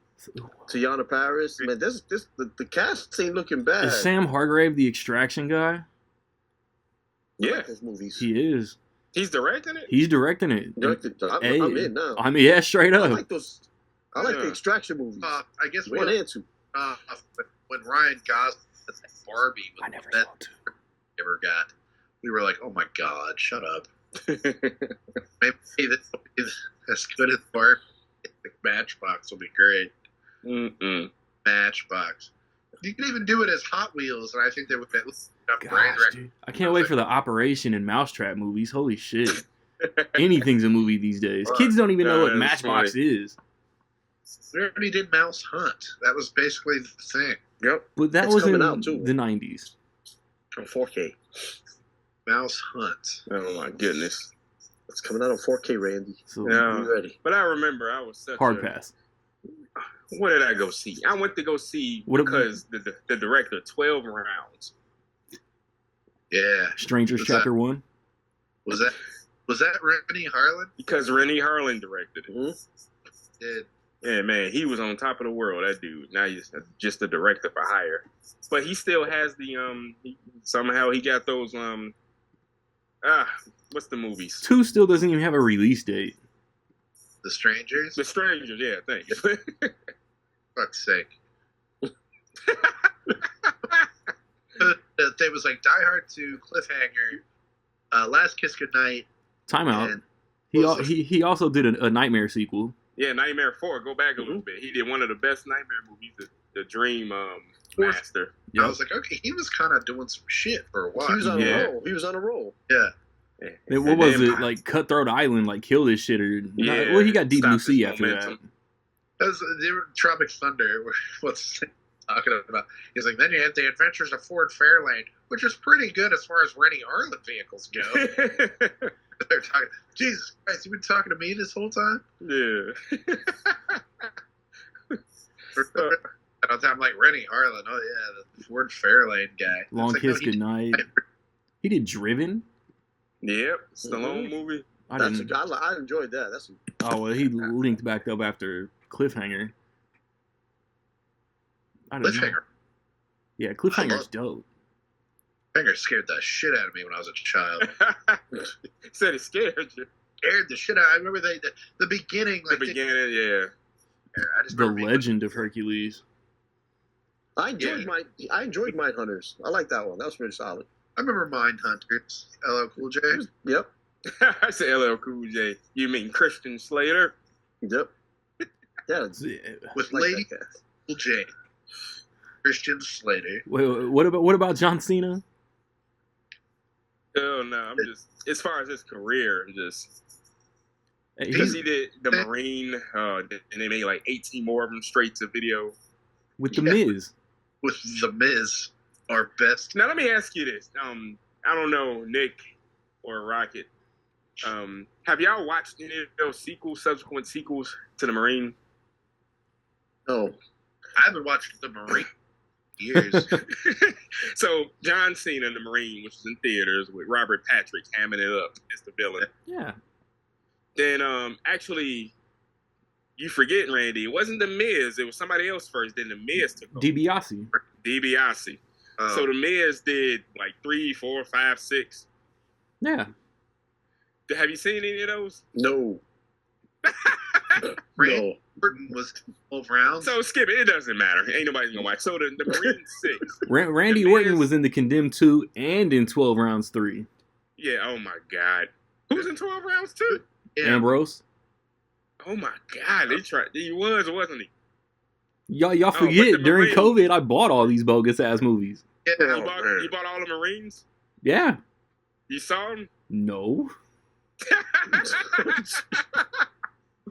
Tiana Paris. Man, the cast ain't looking bad. Is Sam Hargrave the Extraction guy? I Yeah, like those movies. He is. he's directing it. He's directing it. Directed. I'm Hey, in now. I mean, yeah, straight I up. like those. I like the Yeah. Extraction movies. I guess One and two. when Ryan Gosling was at Barbie I was never the best saw it. he ever got. We were like, oh my god, shut up. Maybe this is as good as Barbie. Matchbox will be great. Mm-mm. Matchbox. You can even do it as Hot Wheels, and I think they would get enough brand Gosh, dude. I can't wait for the Operation and Mousetrap movies. Holy shit. Anything's a movie these days. Kids don't even know what that's Matchbox is. We already did Mouse Hunt. That was basically the thing. Yep. But that It's was in coming out, too. the 90s. On 4K. Mouse Hunt. Oh my goodness. It's coming out on 4K, Randy. So, Yeah. Be ready. But I remember I was such hard a, pass. What did I go see? I went to go see What- because the director 12 Rounds. Yeah. Strangers What's Chapter 1. Was that Rennie Harlan? Because Rennie Harlan directed it. Mhm. Did Yeah, man, he was on top of the world. That dude. Now he's just a director for hire. But he still has the somehow he got those what's the movies? 2 still doesn't even have a release date. The Strangers? The Strangers. Yeah, thanks. Fuck's sake. It was like Die Hard 2, Cliffhanger, Last Kiss Goodnight, Timeout. and He also did a Nightmare sequel. Yeah, Nightmare 4. Go back a little bit. He did one of the best Nightmare movies, the Dream Master. I was like, okay, he was kind of doing some shit for a while. He was on Yeah. a roll. He was on a roll. Yeah. And what was it? Like Cutthroat Island, like kill this shit or Yeah, well, he got Deep stop Blue this Sea after momentum. that. That was Tropic Thunder. What's he talking about? He's like, then you have the Adventures of Ford Fairlane, which is pretty good as far as Rennie Harlan vehicles go. They're talking. Jesus Christ, you've been talking to me this whole time? Yeah. I'm like Rennie Harlan. Oh yeah, the Ford Fairlane guy. Long It's like, Kiss no, he- Goodnight. He did Driven. Yep. Stallone movie. I enjoyed that. That's Oh well, he linked back up after Cliffhanger. I don't know. Cliffhanger. Yeah, Cliffhanger's dope. Cliffhanger scared the shit out of me when I was a child. Said it scared you. Scared the shit out. I remember the beginning. The Like beginning, yeah. I just The remember being Legend of Hercules. I enjoyed Mindhunters. I like that one. That was pretty solid. I remember Mindhunters. LL Cool J. Yep. I said LL Cool J. You mean Christian Slater? Yep. Yeah. With like Lady that cast. Cool J. Christian Slater. Wait, what about John Cena? Oh no, I'm just as far as his career, I'm just Hey, because he's he did the Marine, and they made like 18 more of them straight to video. with the Yeah. Miz. With The Miz, our best. Now let me ask you this: I don't know, Nick or Rocket. Have y'all watched any of those subsequent sequels to the Marine? No. I haven't watched The Marine. years. So John Cena in The Marine, which is in theaters with Robert Patrick hamming it up as the villain. Yeah. Then actually, you forget, Randy, it wasn't The Miz, it was somebody else first. Then The Miz took over. DiBiase. DiBiase. So The Miz did like 3, 4, 5, 6. Yeah. Have you seen any of those? No. Randy Orton was 12 rounds. So skip it. It doesn't matter. Ain't nobody gonna watch. So the Marine 6. Randy The Orton Miz- was in the Condemned 2 and in 12 Rounds 3. Yeah. Oh my God. Who's in 12 rounds too? Yeah. Ambrose. Oh my God. They tried. He was, wasn't he? Y'all but forget the during Marine- COVID I bought all these bogus ass movies. Yeah. Oh, You bought all the Marines? Yeah. You saw them? No.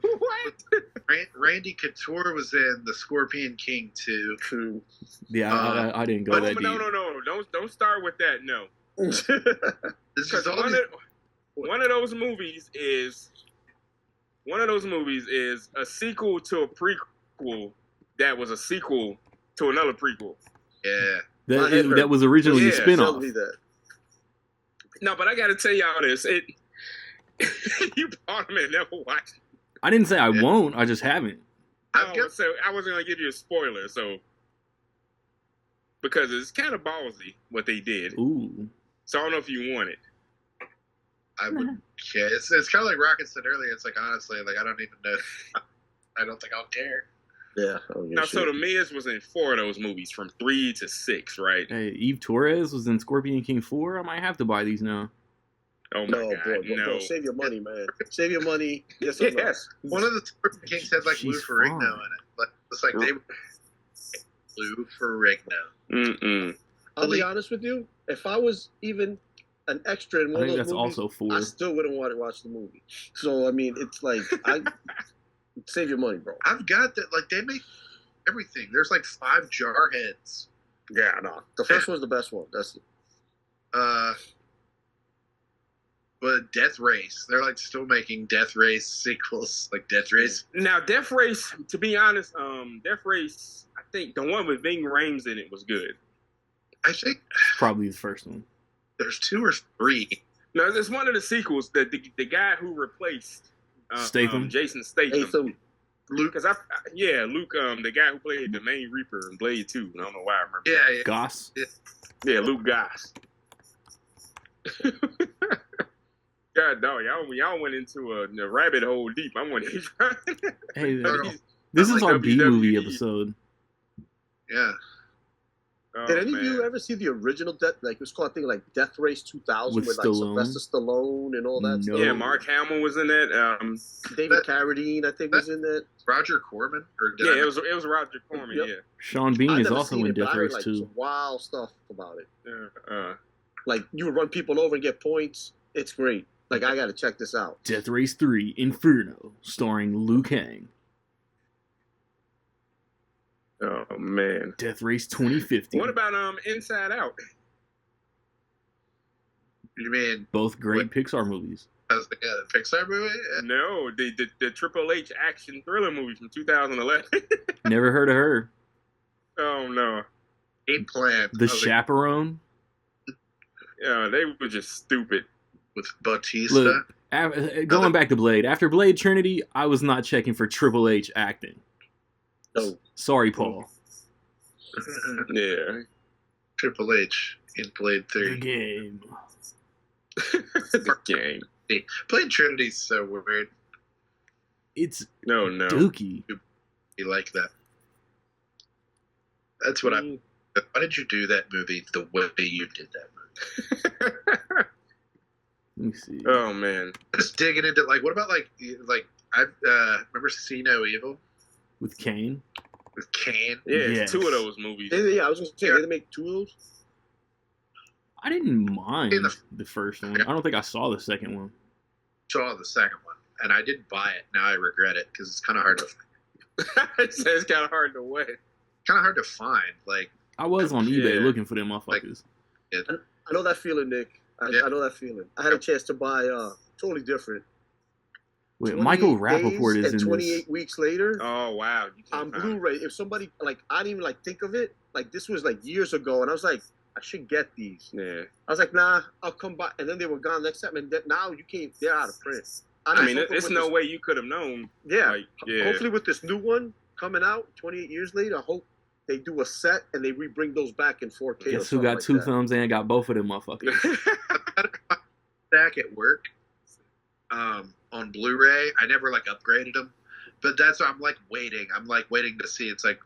What? Randy Couture was in The Scorpion King 2. True. Yeah, I didn't go that deep. No. Don't start with that. No. This Because is all one of those movies is a sequel to a prequel that was a sequel to another prequel. yeah. That was originally a Yeah, spinoff. Tell me that. No, but I got to tell y'all this. You bought them and never watched. I didn't say I won't. I just haven't. I've got So I wasn't gonna give you a spoiler, so because it's kind of ballsy what they did. Ooh. So I don't know if you want it. I would. Yeah, it's kind of like Rocket said earlier. It's like honestly, like I don't even know. I don't think I'll care. Yeah. Oh, yeah, Now, so The Miz was in 4 of those movies, from 3 to 6, right? Hey, Eve Torres was in Scorpion King 4. I might have to buy these now. Oh my No, God, no! bro, save your money, man. Save your money. Yes or no? Yes. One of the Scorpion Kings had like Lou She's Ferrigno fine. in it. Like it's like they Lou Ferrigno. Mm-mm. I'll be honest with you. If I was even an extra in I one of think those that's movies, also 4. I still wouldn't want to watch the movie. So I mean, it's like save your money, bro. I've got that. Like they make everything. There's like 5 Jarheads. Yeah, no. The first one's the best one. That's But Death Race, they're like still making Death Race sequels, like Death Race. Now, Death Race. To be honest, Death Race. I think the one with Ving Rhames in it was good. I think Probably the first one. there's 2 or 3. No, it's one of the sequels that the guy who replaced Statham? Jason Statham. Atham. Luke. Because Luke, the guy who played the main Reaper in Blade 2. I don't know why I remember. Yeah. Goss. Yeah, Luke Goss. God, dog, y'all went into a rabbit hole deep. I want to. Hey, No. this is like our B movie WWE. episode. Yeah. Did any of you ever see the original Death? Like it was called, I think, like Death Race 2000 With with like Stallone? Sylvester Stallone and all that No. stuff. Yeah, Mark Hamill was in that. David Carradine, I think, was in that. Roger Corman? Or did Yeah, I- it was Roger Corman. Yep. Yeah. Sean Bean I've is never also seen in it, but Death I heard, Race like, 2. some wild stuff about it. Uh, Like you would run people over and get points. It's great. Like I got to check this out. Death Race 3 Inferno, starring Liu Kang. oh man. Death Race 2050. What about Inside Out? You mean Both great What? Pixar movies. as the Pixar movie? Yeah. No, the Triple H action thriller movie from 2011. Never heard of her. Oh no. Game Plan. The Chaperone. Yeah, they were just stupid. With Bautista. Look, going back to Blade. After Blade Trinity, I was not checking for Triple H acting. No. Sorry, Paul. Yeah. Triple H in Blade The 3. game. The game. Blade Trinity's so weird. It's No. dookie. You like that? That's what I'm. Why did you do that movie the way you did that movie? Let me see. Oh man. Just digging into like, what about like I remember See No Evil With Kane. with Kane. Yeah, it's Yes. 2 of those movies. Yeah, I was going to say, Yeah. did they make 2 of those? I didn't mind In the- the first one. I don't think I saw the second one. Saw the second one, and I didn't buy it. Now I regret it because it's kind of hard to It's kind of hard to win. find. Like, I was on eBay Yeah. looking for them motherfuckers. I know that feeling, Nick. I know that feeling. I had a chance to buy totally different. Wait, Michael 28 days Rappaport is and in 28 this. weeks later Oh wow. You can't on find it. Blu-ray. If somebody like I didn't even like think of it, like this was like years ago, and I was like, I should get these. Yeah. I was like, nah, I'll come by, and then they were gone next time, and now you can't. They're out of print. I mean, it's no way you could have known. Yeah. Like, yeah. Hopefully, with this new one coming out 28 years later, I hope they do a set and they rebring those back in 4K. Guess who got two thumbs and got both of them motherfuckers? Back at work, on Blu-ray, I never like upgraded them, but that's why I'm like waiting. I'm like waiting to see. It's like,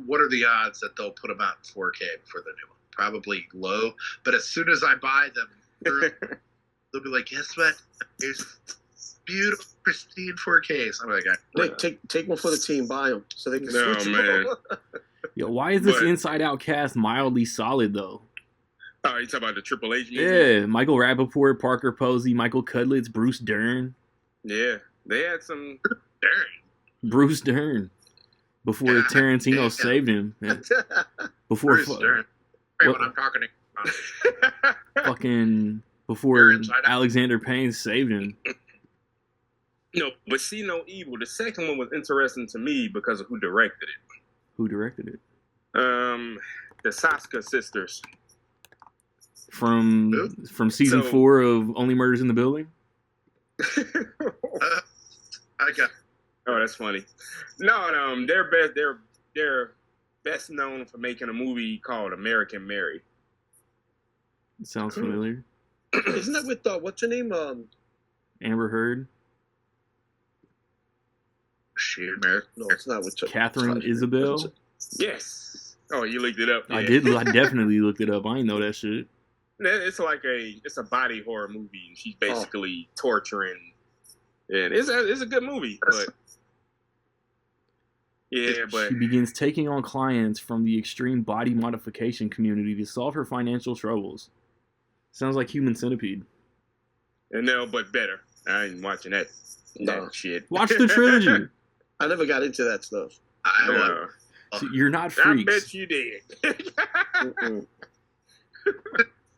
what are the odds that they'll put them out in 4K for the new one? Probably low. But as soon as I buy them, they'll be like, guess what? There's beautiful, pristine 4Ks. I'm like, Nick, take one for the team. Buy them so they can switch man. Yo, why is this Inside Out cast mildly solid though? Oh, you talking about the Triple H movie? Yeah, Michael Rappaport, Parker Posey, Michael Cudlitz, Bruce Dern. Yeah, they had some. Bruce Dern. Before Tarantino saved him. Before Bruce Dern. When I'm talking to fucking before Alexander Payne saved him. No, but See No Evil. The second one was interesting to me because of who directed it. Who directed it? The Saska sisters. From season 4 of Only Murders in the Building? I got. Oh, that's funny. No, they're best known for making a movie called American Mary. It sounds familiar. Isn't that with what's her name? Amber Heard. No, it's not with Catherine Isabel. Yes. Oh, you looked it up. Yeah. I did. I definitely looked it up. I didn't know that shit. It's like it's a body horror movie. She's basically torturing. Yeah, it's a good movie, but she begins taking on clients from the extreme body modification community to solve her financial troubles. Sounds like Human Centipede. No, but better. I ain't watching that shit. Watch the trilogy. I never got into that stuff. So you're not freaks. I bet you did.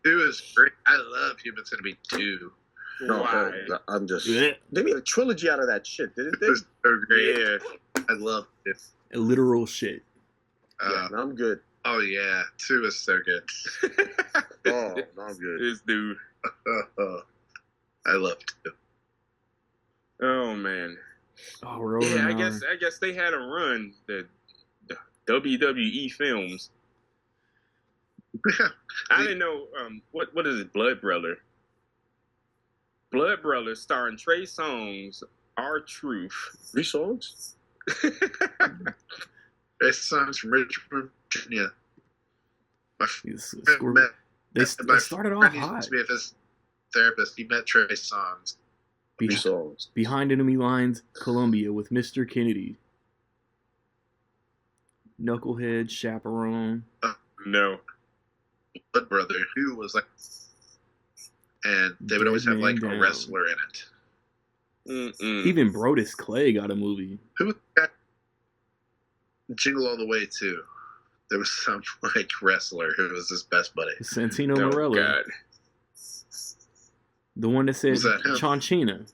2 is great. I love Human Centipede 2. No, I'm just. They made a trilogy out of that shit, didn't they? It was so great. Yeah. I loved it. A literal shit. I'm good. Oh yeah, 2 is so good. No, I'm good. This dude. I love 2. Oh man. Oh, we're over. I guess they had a run the WWE films. I didn't know. What is it? Blood Brother. Blood Brothers starring Trey Songz, R-Truth. 3 songs? Trey Songz from Richmond, Virginia. They started off hot. Used to be his therapist. He met Trey Songz. Behind Enemy Lines, Columbia with Mr. Kennedy. Knucklehead, Chaperone. No. Blood Brother, who was like... And they would always have like a wrestler in it. Even Brodus Clay got a movie. Who was that? Jingle All the Way too. There was some like wrestler who was his best buddy. Santino Marella. God. The one that said Chonchina.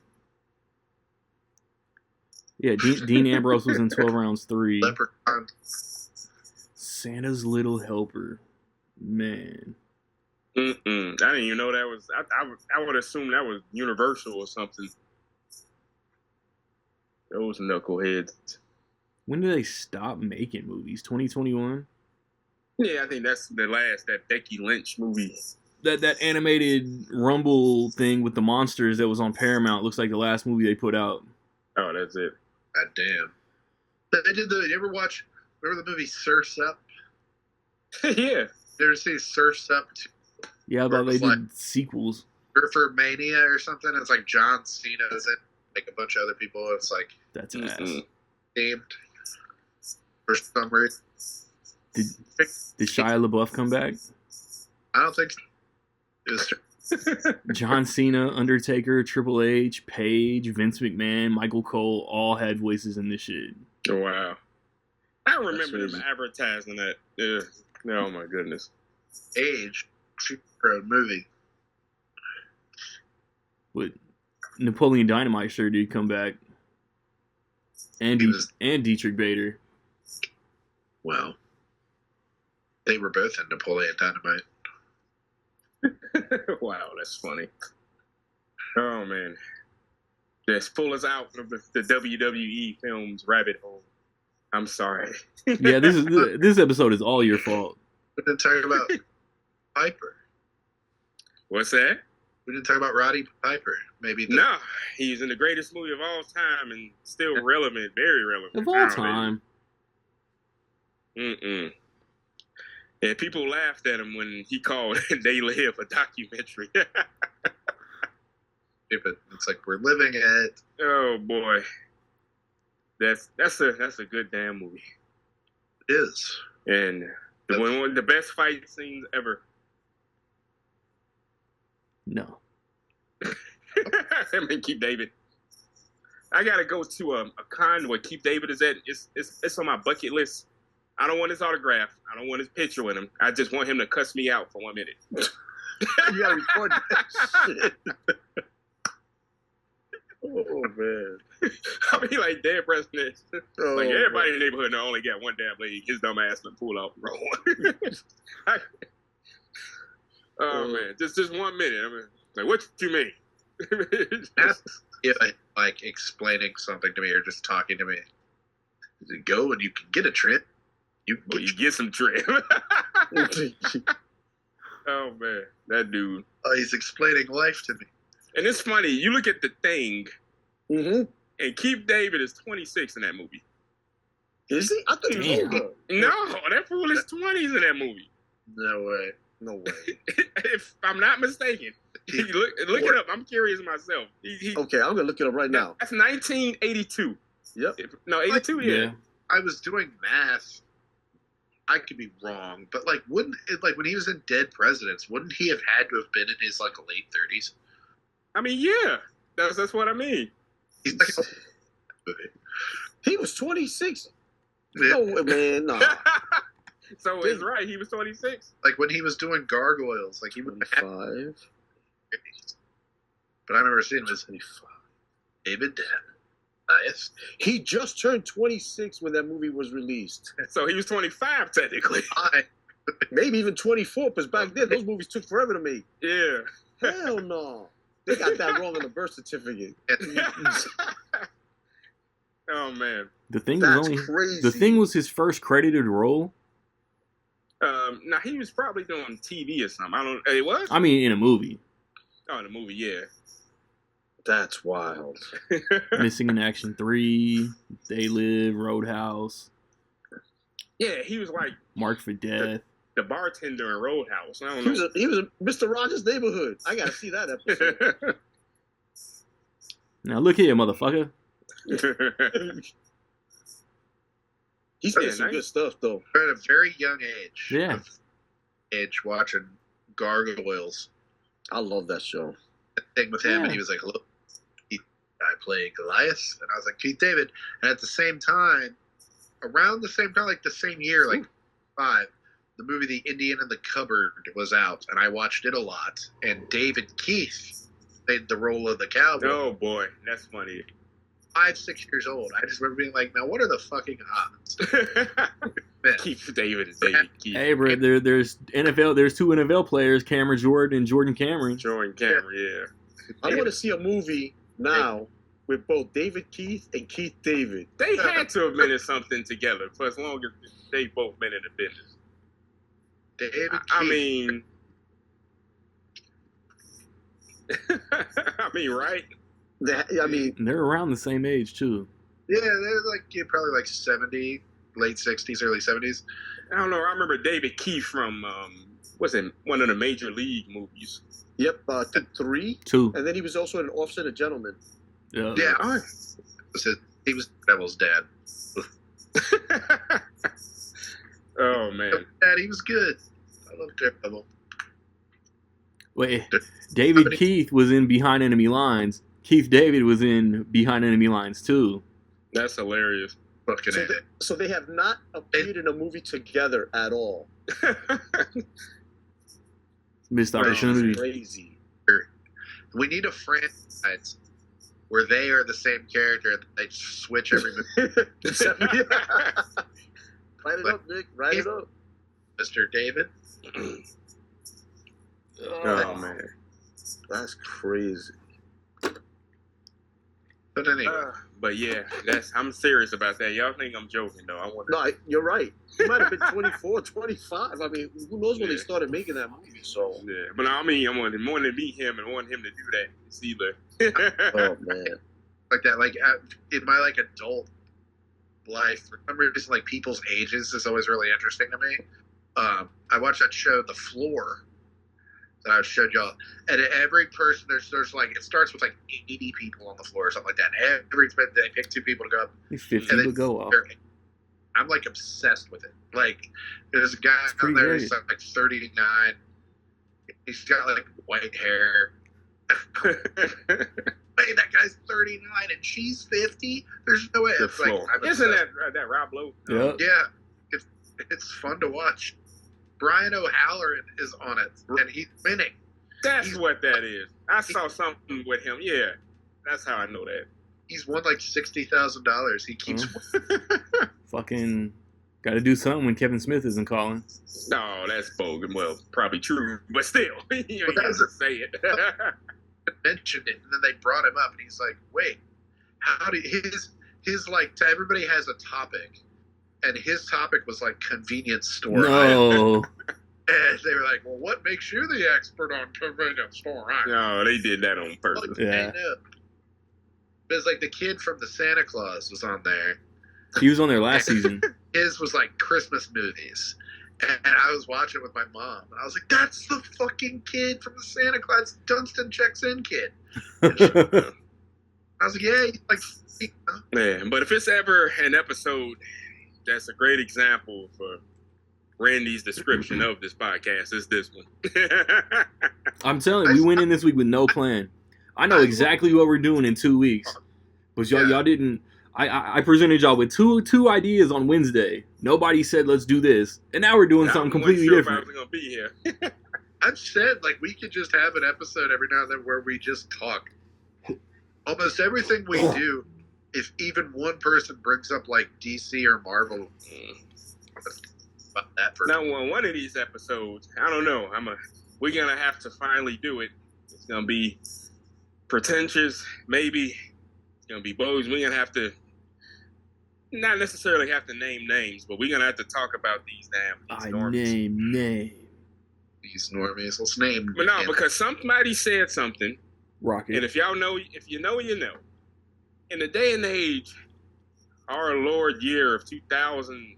Yeah, Dean Ambrose was in 12 Rounds 3. Leprechaun. Santa's Little Helper. Man. I didn't even know that was. I would assume that was Universal or something. Those knuckleheads. When did they stop making movies? 2021? Yeah, I think that's the last, that Becky Lynch movie. That animated Rumble thing with the monsters that was on Paramount looks like the last movie they put out. Oh, that's it. God damn. They did you ever watch, remember the movie Surf's Up? Yeah. You ever see Surf's Up 2? Yeah, I thought they did sequels. Surfer Mania or something. It's like John Cena's in, like a bunch of other people. It's like that's ass. Themed for some reason. Did Shia LaBeouf come back? I don't think it was. John Cena, Undertaker, Triple H, Paige, Vince McMahon, Michael Cole all had voices in this shit. Oh, wow. I remember them advertising that. Yeah. Oh my goodness. Age. For a movie. But Napoleon Dynamite sure did come back. And Dietrich Bader. Wow. They were both in Napoleon Dynamite. Wow, that's funny. Oh man, just pull us out of the WWE films rabbit hole. I'm sorry. Yeah, this episode is all your fault. We didn't talk about Piper. What's that? We didn't talk about Roddy Piper. Maybe No, he's in the greatest movie of all time and still relevant, very relevant. Of all time. Mm-mm. And people laughed at him when he called They Live a documentary. It's like we're living it. Oh boy, that's a good damn movie. It is, and one of the best fight scenes ever. No. I mean, Keith David. I gotta go to a con where Keith David is at. It's on my bucket list. I don't want his autograph. I don't want his picture with him. I just want him to cuss me out for 1 minute. You gotta record that shit. Oh man. I mean, like dead president. Oh, Like everybody man. in the neighborhood know only got one damn leg. His dumb ass to pull off the roll. Oh man, just 1 minute. I mean, like, what you mean? If I like explaining something to me or just talking to me, go and you can get a trim. You Well, you get some trim. Oh man, that dude. he's explaining life to me. And it's funny. You look at The Thing, Mm-hmm. and Keith David is 26 in that movie. Is he? I thought he was Damn. older. No, that fool is 20s in that movie. No way. No way. If I'm not mistaken. Look it up. I'm curious myself. Okay, I'm gonna look it up right now. That's 1982. Yep. No, 82. Yeah. I was doing math. I could be wrong, but like, wouldn't it, like when he was in Dead Presidents, wouldn't he have had to have been in his like late 30s? I mean, yeah. That's what I mean. He's like, He was 26. Yeah. No, man, nah. So it's right. He was 26. like when he was doing Gargoyles, like he would have. 25. But I remember seeing him as 25. David. Yes. He just turned 26 when that movie was released. So he was 25 technically. Maybe even 24, because back then those movies took forever to make. Yeah. Hell no. They got that wrong on the birth certificate. Oh man. The Thing That's was only crazy. The Thing was his first credited role. Now he was probably doing TV or something. I don't. It was. I mean, in a movie. Oh, in the movie, yeah. That's wild. Missing in Action 3, They Live, Roadhouse, Yeah, he was like Marked for Death. the bartender in Roadhouse. I don't He was, know. he was in Mr. Rogers' Neighborhood. I gotta see that episode. Now look here, motherfucker. He's did Yeah, some nice. good stuff though. At a very young age. Yeah. Watching Gargoyles. I love that show. Thing with him, Yeah. and he was like, "Look, I play Goliath," and I was like, "Keith David." And at the same time, around the same time, like the same year, like 5, the movie The Indian in the Cupboard was out, and I watched it a lot. And David Keith played the role of the cowboy. Oh boy, that's funny. 5, 6 years old. I just remember being like, "Now, what are the fucking odds?" Man, Keith David is David Keith. Hey, bro, there's NFL. There's 2 NFL players, Cameron Jordan and Jordan Cameron. Jordan Cameron, yeah. I want to see a movie now with both David Keith and Keith David. They had to have been in something together for as long as they both been in the business. David Keith. I mean, I mean, right? I mean, They're around the same age too. Yeah, they're like probably like 70, late 60s, early 70s. I don't know. I remember David Keith from what's it? One of the Major League movies. yep, 3. 2. And then he was also in Offset a Gentleman. Yeah. Yeah, Oh. he was Devil's dad. Oh man. Dad, he was good. I love Daredevil. Wait, David Keith was in Behind Enemy Lines. Keith David was in Behind Enemy Lines too. That's hilarious. Fucking So, A. so they have not appeared in a movie together at all. Missed Wow. opportunity. Crazy. We need a franchise where they are the same character and they switch every movie. Write it up, Nick. Write it up. Mr. David. Oh man, That's crazy. But anyway, but yeah, I'm serious about that. Y'all think I'm joking though? I want. No, you're right. He might have been 24, 25. I mean, who knows when they started making that movie? So Yeah, but I mean, I wanted more to meet him and want him to do that. It's either. oh man, like that, like in my like adult life, for some reason, like people's ages is always really interesting to me. I watched that show, The Floor, that I showed y'all, and every person there's like it starts with like 80 people on the floor or something like that. And every they pick 2 people to go up. 50 would go off. I'm like obsessed with it. Like there's a guy out there who's like 39. He's got like white hair. Hey, that guy's 39 and she's 50. There's no way. It's like, isn't that Rob Lowe? Yep. Yeah, it's fun to watch. Brian O'Halloran is on it, and he's winning. That's what that is. I saw something with him. Yeah, that's how I know that. He's won like $60,000. He keeps fucking got to do something when Kevin Smith isn't calling. No, that's bogus. Well, probably true, but still, you ain't got to say it. mentioned it, and then they brought him up, and he's like, "Wait, how do his like everybody has a topic, and his topic was like convenience store." No. And they were like, "Well, what makes you the expert on convenience store?" No, they did that on purpose. Yeah. But it's like the kid from the Santa Claus was on there. He was on there last season. His was like Christmas movies. And I was watching it with my mom. And I was like, that's the fucking kid from the Santa Claus Dunstan Checks In kid. I was like, yeah, he's like, you know. Yeah, but if it's ever an episode that's a great example for Randy's description of this podcast, it's this one. I'm telling you, we went in this week with no plan. I know exactly what we're doing in 2 weeks. But y'all didn't. I presented y'all with two ideas on Wednesday. Nobody said let's do this, and now we're doing something completely different. I was gonna be here. I've said like we could just have an episode every now and then where we just talk. Almost everything we do, if even one person brings up like DC or Marvel, about that for now on one of these episodes, I don't know. We're gonna have to finally do it. It's gonna be pretentious, maybe. It's gonna be bows. We're gonna have to. Not necessarily have to name names, but we're gonna have to talk about these normies. Name. These normies. Let's name. But no, because somebody said something. Rocket. And if you know, you know. In the day and age, our Lord year of 2000.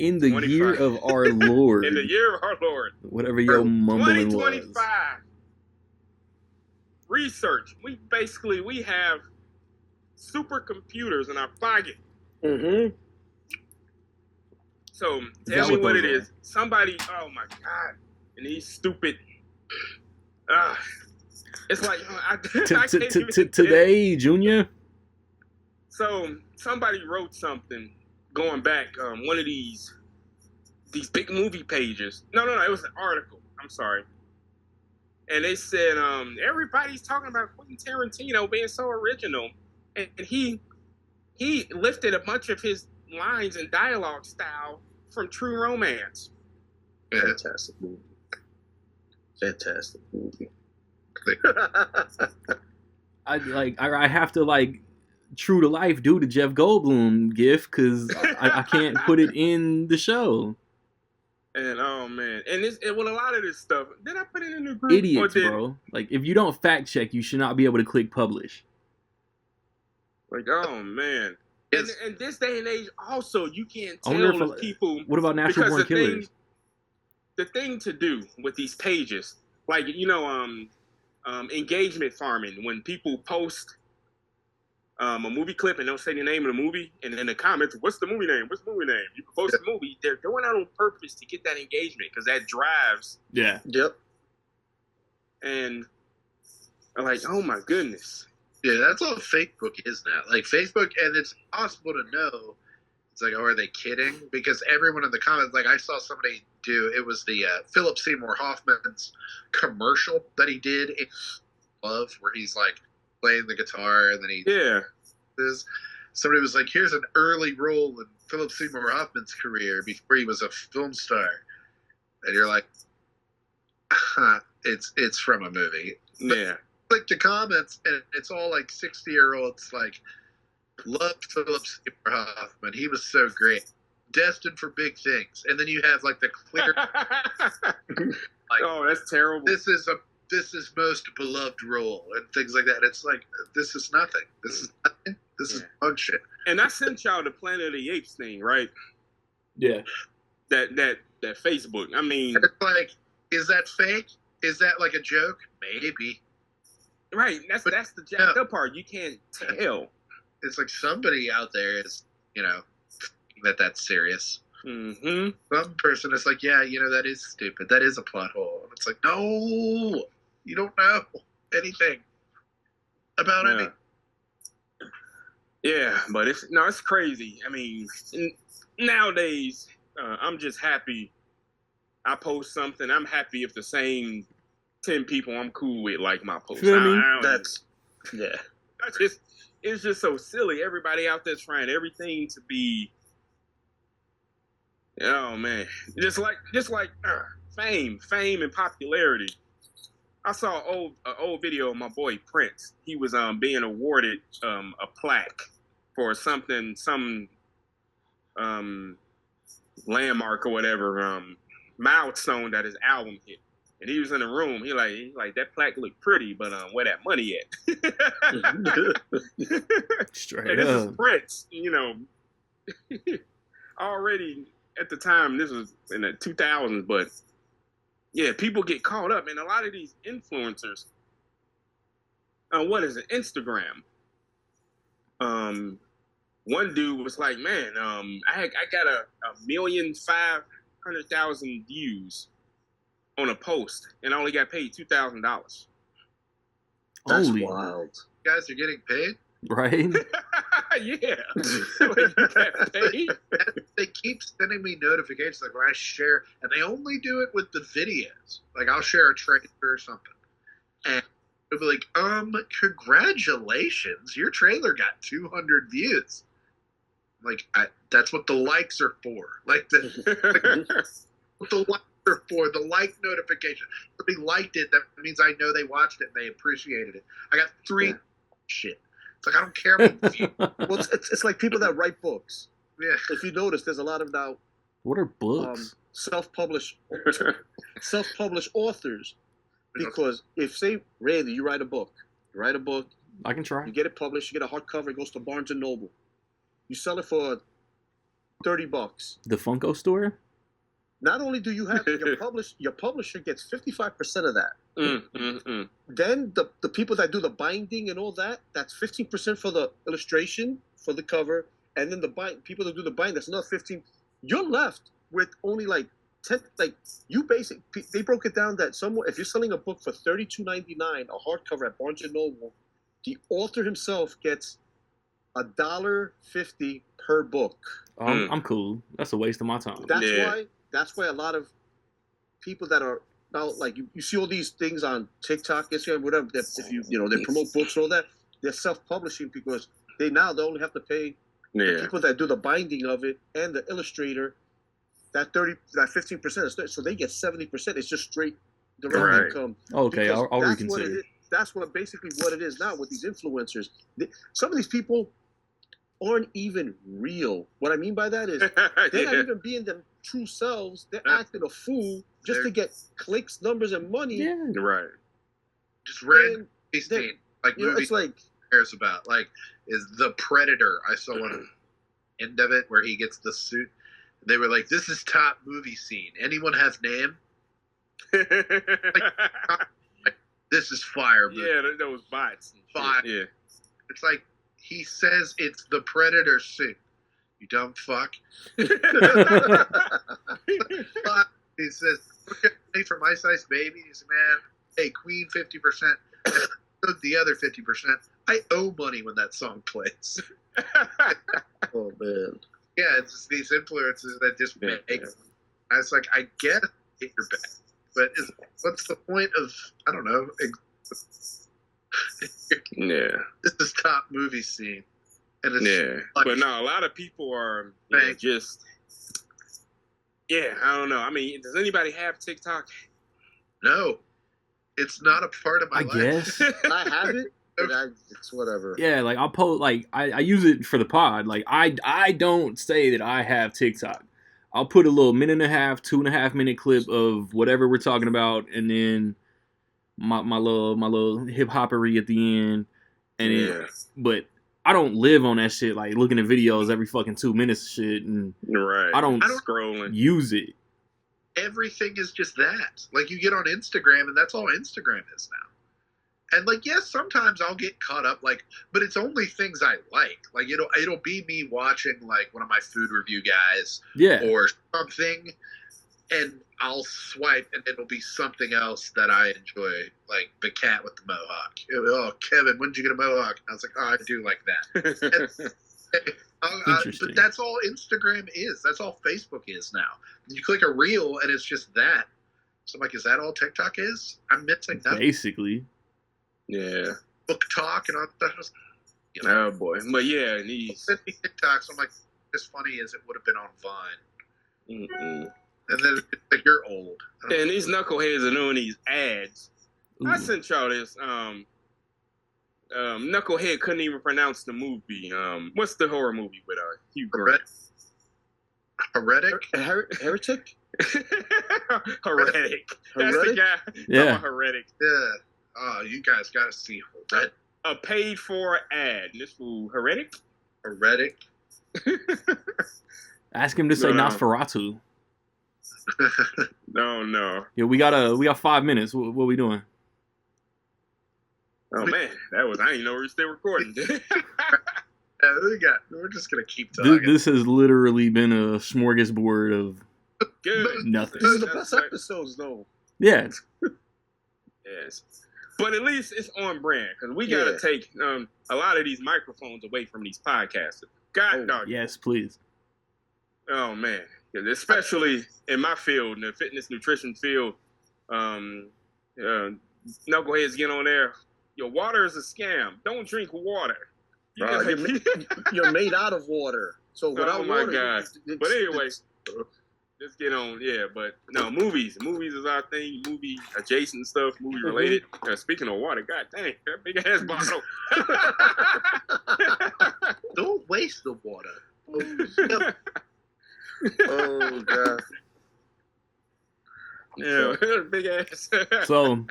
In the year of our Lord. In the year of our Lord. Whatever your mumbling 2025. was. Research. We have supercomputers in our pocket. Mm-hmm. So tell me what it is. Somebody, oh my God, and these stupid. It's like today, Junior. So somebody wrote something going back. One of these big movie pages. No, it was an article. I'm sorry. And they said everybody's talking about Quentin Tarantino being so original, and he lifted a bunch of his lines and dialogue style from True Romance. Fantastic movie. I have to like true to life do the Jeff Goldblum gif because I can't put it in the show. And oh man, and a lot of this stuff. Did I put it in the group? Idiots, bro. Like if you don't fact check, you should not be able to click publish. Like, oh man. And this day and age, also, you can't tell if people. What about natural born killers? The thing to do with these pages, like engagement farming, when people post a movie clip and don't say the name of the movie, and in the comments, what's the movie name? What's the movie name? You can post the movie. They're doing that on purpose to get that engagement because that drives. Yeah. Yep. And I'm like, oh my goodness. Yeah, that's all Facebook is now. Like Facebook, and it's possible to know. It's like, oh, are they kidding? Because everyone in the comments, like I saw somebody do, it was the Philip Seymour Hoffman's commercial that he did in Love, where he's like playing the guitar, and then somebody was like, here's an early role in Philip Seymour Hoffman's career before he was a film star. and you're like, it's from a movie. Yeah. Click the comments, and it's all like 60-year-olds like, loved Philip Seymour Hoffman. He was so great, destined for big things. And then you have like the clear, like, oh, that's terrible. This is most beloved role and things like that. It's like, this is nothing. This is nothing. This is bug shit. And I sent y'all the Planet of the Apes thing, right? Yeah. That Facebook. I mean, it's like, is that fake? Is that like a joke? Maybe. Right. That's the jacked up part. You can't tell. It's like somebody out there is, that's serious. Mm-hmm. Some person is like, yeah, that is stupid. That is a plot hole. And it's like, no, you don't know anything about anything. Yeah, but it's crazy. I mean, nowadays, I'm just happy. I post something. I'm happy if the same 10 people I'm cool with like my post. It's just so silly. Everybody out there trying everything to be, oh man, just like fame and popularity. I saw an old video of my boy Prince. He was being awarded a plaque for some landmark or whatever milestone that his album hit. And he was in the room. He like that plaque looked pretty, but where that money at? Straight and this up. is Prince, already at the time. This was in the 2000s, but yeah, people get caught up, and a lot of these influencers. What is it? Instagram. One dude was like, "Man, I got a 1,500,000 views on a post, and I only got paid $2,000." That's wild. You guys are getting paid? Right? Yeah. You got paid? They keep sending me notifications like when I share, and they only do it with the videos. Like I'll share a trailer or something, and it'll be like, congratulations, your trailer got 200 views. Like that's what the likes are for. Like what the likes are for, the like notification. If they liked it, that means I know they watched it and they appreciated it. I got 3 shit. It's like I don't care about you. Well, it's like people that write books. Yeah. If you notice, there's a lot of now What are books? self-published authors. Because if, say, Randy, you write a book, I can try. you get it published, you get a hardcover, it goes to Barnes and Noble. You sell it for $30. The Funko store? Not only do you have your publisher gets 55% of that. Then the people that do the binding and all that, that's 15% for the illustration, for the cover, and then the people that do the bind, that's another 15. You're left with only like 10. Like they broke it down that if you're selling a book for $32.99, a hardcover at Barnes and Noble, the author himself gets $1.50 per book. I'm cool. That's a waste of my time. That's why a lot of people that are now, like you see all these things on TikTok, Instagram, whatever. If they promote books and all that, they're self-publishing because they only have to pay the people that do the binding of it and the illustrator that 15%. So they get 70%. It's just straight direct income. Okay, I'll reconsider. That's basically what it is now with these influencers. Some of these people aren't even real. What I mean by that is they're not even being their true selves. They're acting a fool just to get clicks, numbers, and money. Yeah, right. Just random scene, like movies it's like cares about. Like is The Predator. I saw one end of it where he gets the suit. They were like, "This is top movie scene. Anyone have name?" This is fire. Movie. Yeah, those bots. Bot. Yeah. It's like he says it's the Predator suit. You dumb fuck. He says, "Pay for my size baby." He said, "Man, hey, Queen 50%, the other 50%. I owe money when that song plays." oh man. Yeah, it's just these influences that just make. I was like, I get it, you're back, but what's the point of? I don't know. This is top movie scene, and it's but no, a lot of people are just Yeah, I don't know. I mean, does anybody have TikTok? No, it's not a part of my I life. guess. I have it, but it's whatever. Yeah, like I'll post, like I use it for the pod. Like I don't say that I have TikTok. I'll put a little 1.5, 2.5 minute clip of whatever we're talking about, and then my little hip hoppery at the end, and Yeah. but I don't live on that shit. Like looking at videos every fucking 2 minutes, shit, and Right. I don't scrolling. use it. Everything is just that. Like, you get on Instagram, and that's all Instagram is now. And, like, yes, sometimes I'll get caught up, like, but it's only things I like. Like, it'll be me watching, like, one of my food review guys Yeah. or something, and I'll swipe, and it'll be something else that I enjoy, like the cat with the mohawk. Oh, Kevin, when did you get a mohawk? I was like, oh, I do like that. But that's all Instagram is. That's all Facebook is now. You click a reel, and it's just that. So I'm like, is that all TikTok is? I'm missing nothing. Basically. Yeah. Book talk and all that. You know, oh boy, but yeah, these TikToks. I'm like, as funny as it would have been on Vine. Mm-mm. And then it's like, you're old. And these knuckleheads are doing these ads. Ooh. I sent y'all this. Knucklehead couldn't even pronounce the movie. What's the horror movie with Hugh Grant? Heretic? Heretic? Heretic. That's the guy. Yeah. Heretic. Yeah. Oh, you guys got to see Heretic. A paid-for ad. This fool, Heretic? Heretic? Ask him to say Nosferatu. No. Yeah, we got 5 minutes. What we doing? Oh man, I didn't know we were still recording. We're just gonna keep talking. This has literally been a smorgasbord of Good. nothing. This is the best episodes, though. Yeah. Yes. But at least it's on brand, because we got to take a lot of these microphones away from these podcasters. God dog. Yes, please. Oh, man. Especially in my field, in the fitness nutrition field, knuckleheads get on there. Your water is a scam. Don't drink water. You're made out of water. So without water... Oh, my God. But anyway... Let's get on, but no, movies. Movies is our thing. Movie adjacent stuff, movie related. Speaking of water, god dang, that big ass bottle. Don't waste the water. Oh god. Yeah, big ass. So,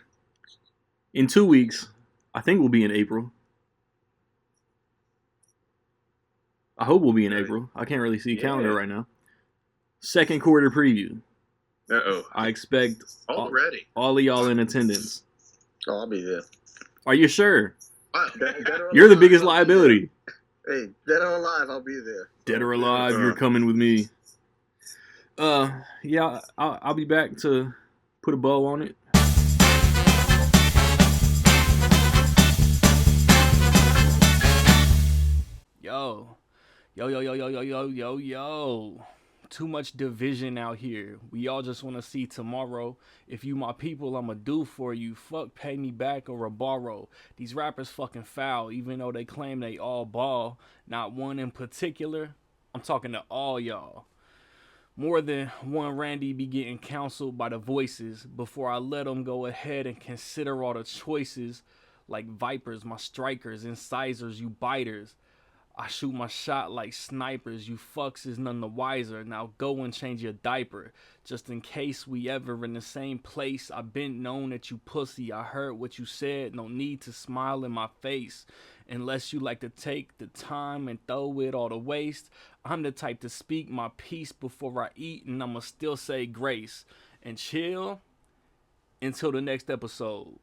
in 2 weeks, I think we'll be in April. I hope we'll be in April. I can't really see a calendar right now. Second quarter preview. Uh-oh. I expect already all of y'all in attendance. Oh, I'll be there. Are you sure? Dead You're the biggest liability. Hey, dead or alive, I'll be there. Dead or alive, you're coming with me. Yeah, I'll be back to put a bow on it. Yo. Too much division out here. We all just want to see tomorrow. If you my people, I'ma do for you. Fuck, pay me back or borrow. These rappers fucking foul, even though they claim they all ball. Not one in particular. I'm talking to all y'all. More than one Randy be getting counseled by the voices before I let them go ahead and consider all the choices. Like vipers, my strikers, incisors, you biters. I shoot my shot like snipers. You fucks is none the wiser. Now go and change your diaper. Just in case we ever in the same place. I been known that you pussy. I heard what you said. No need to smile in my face. Unless you like to take the time and throw it all to waste. I'm the type to speak my piece before I eat. And I'ma still say grace. And chill until the next episode.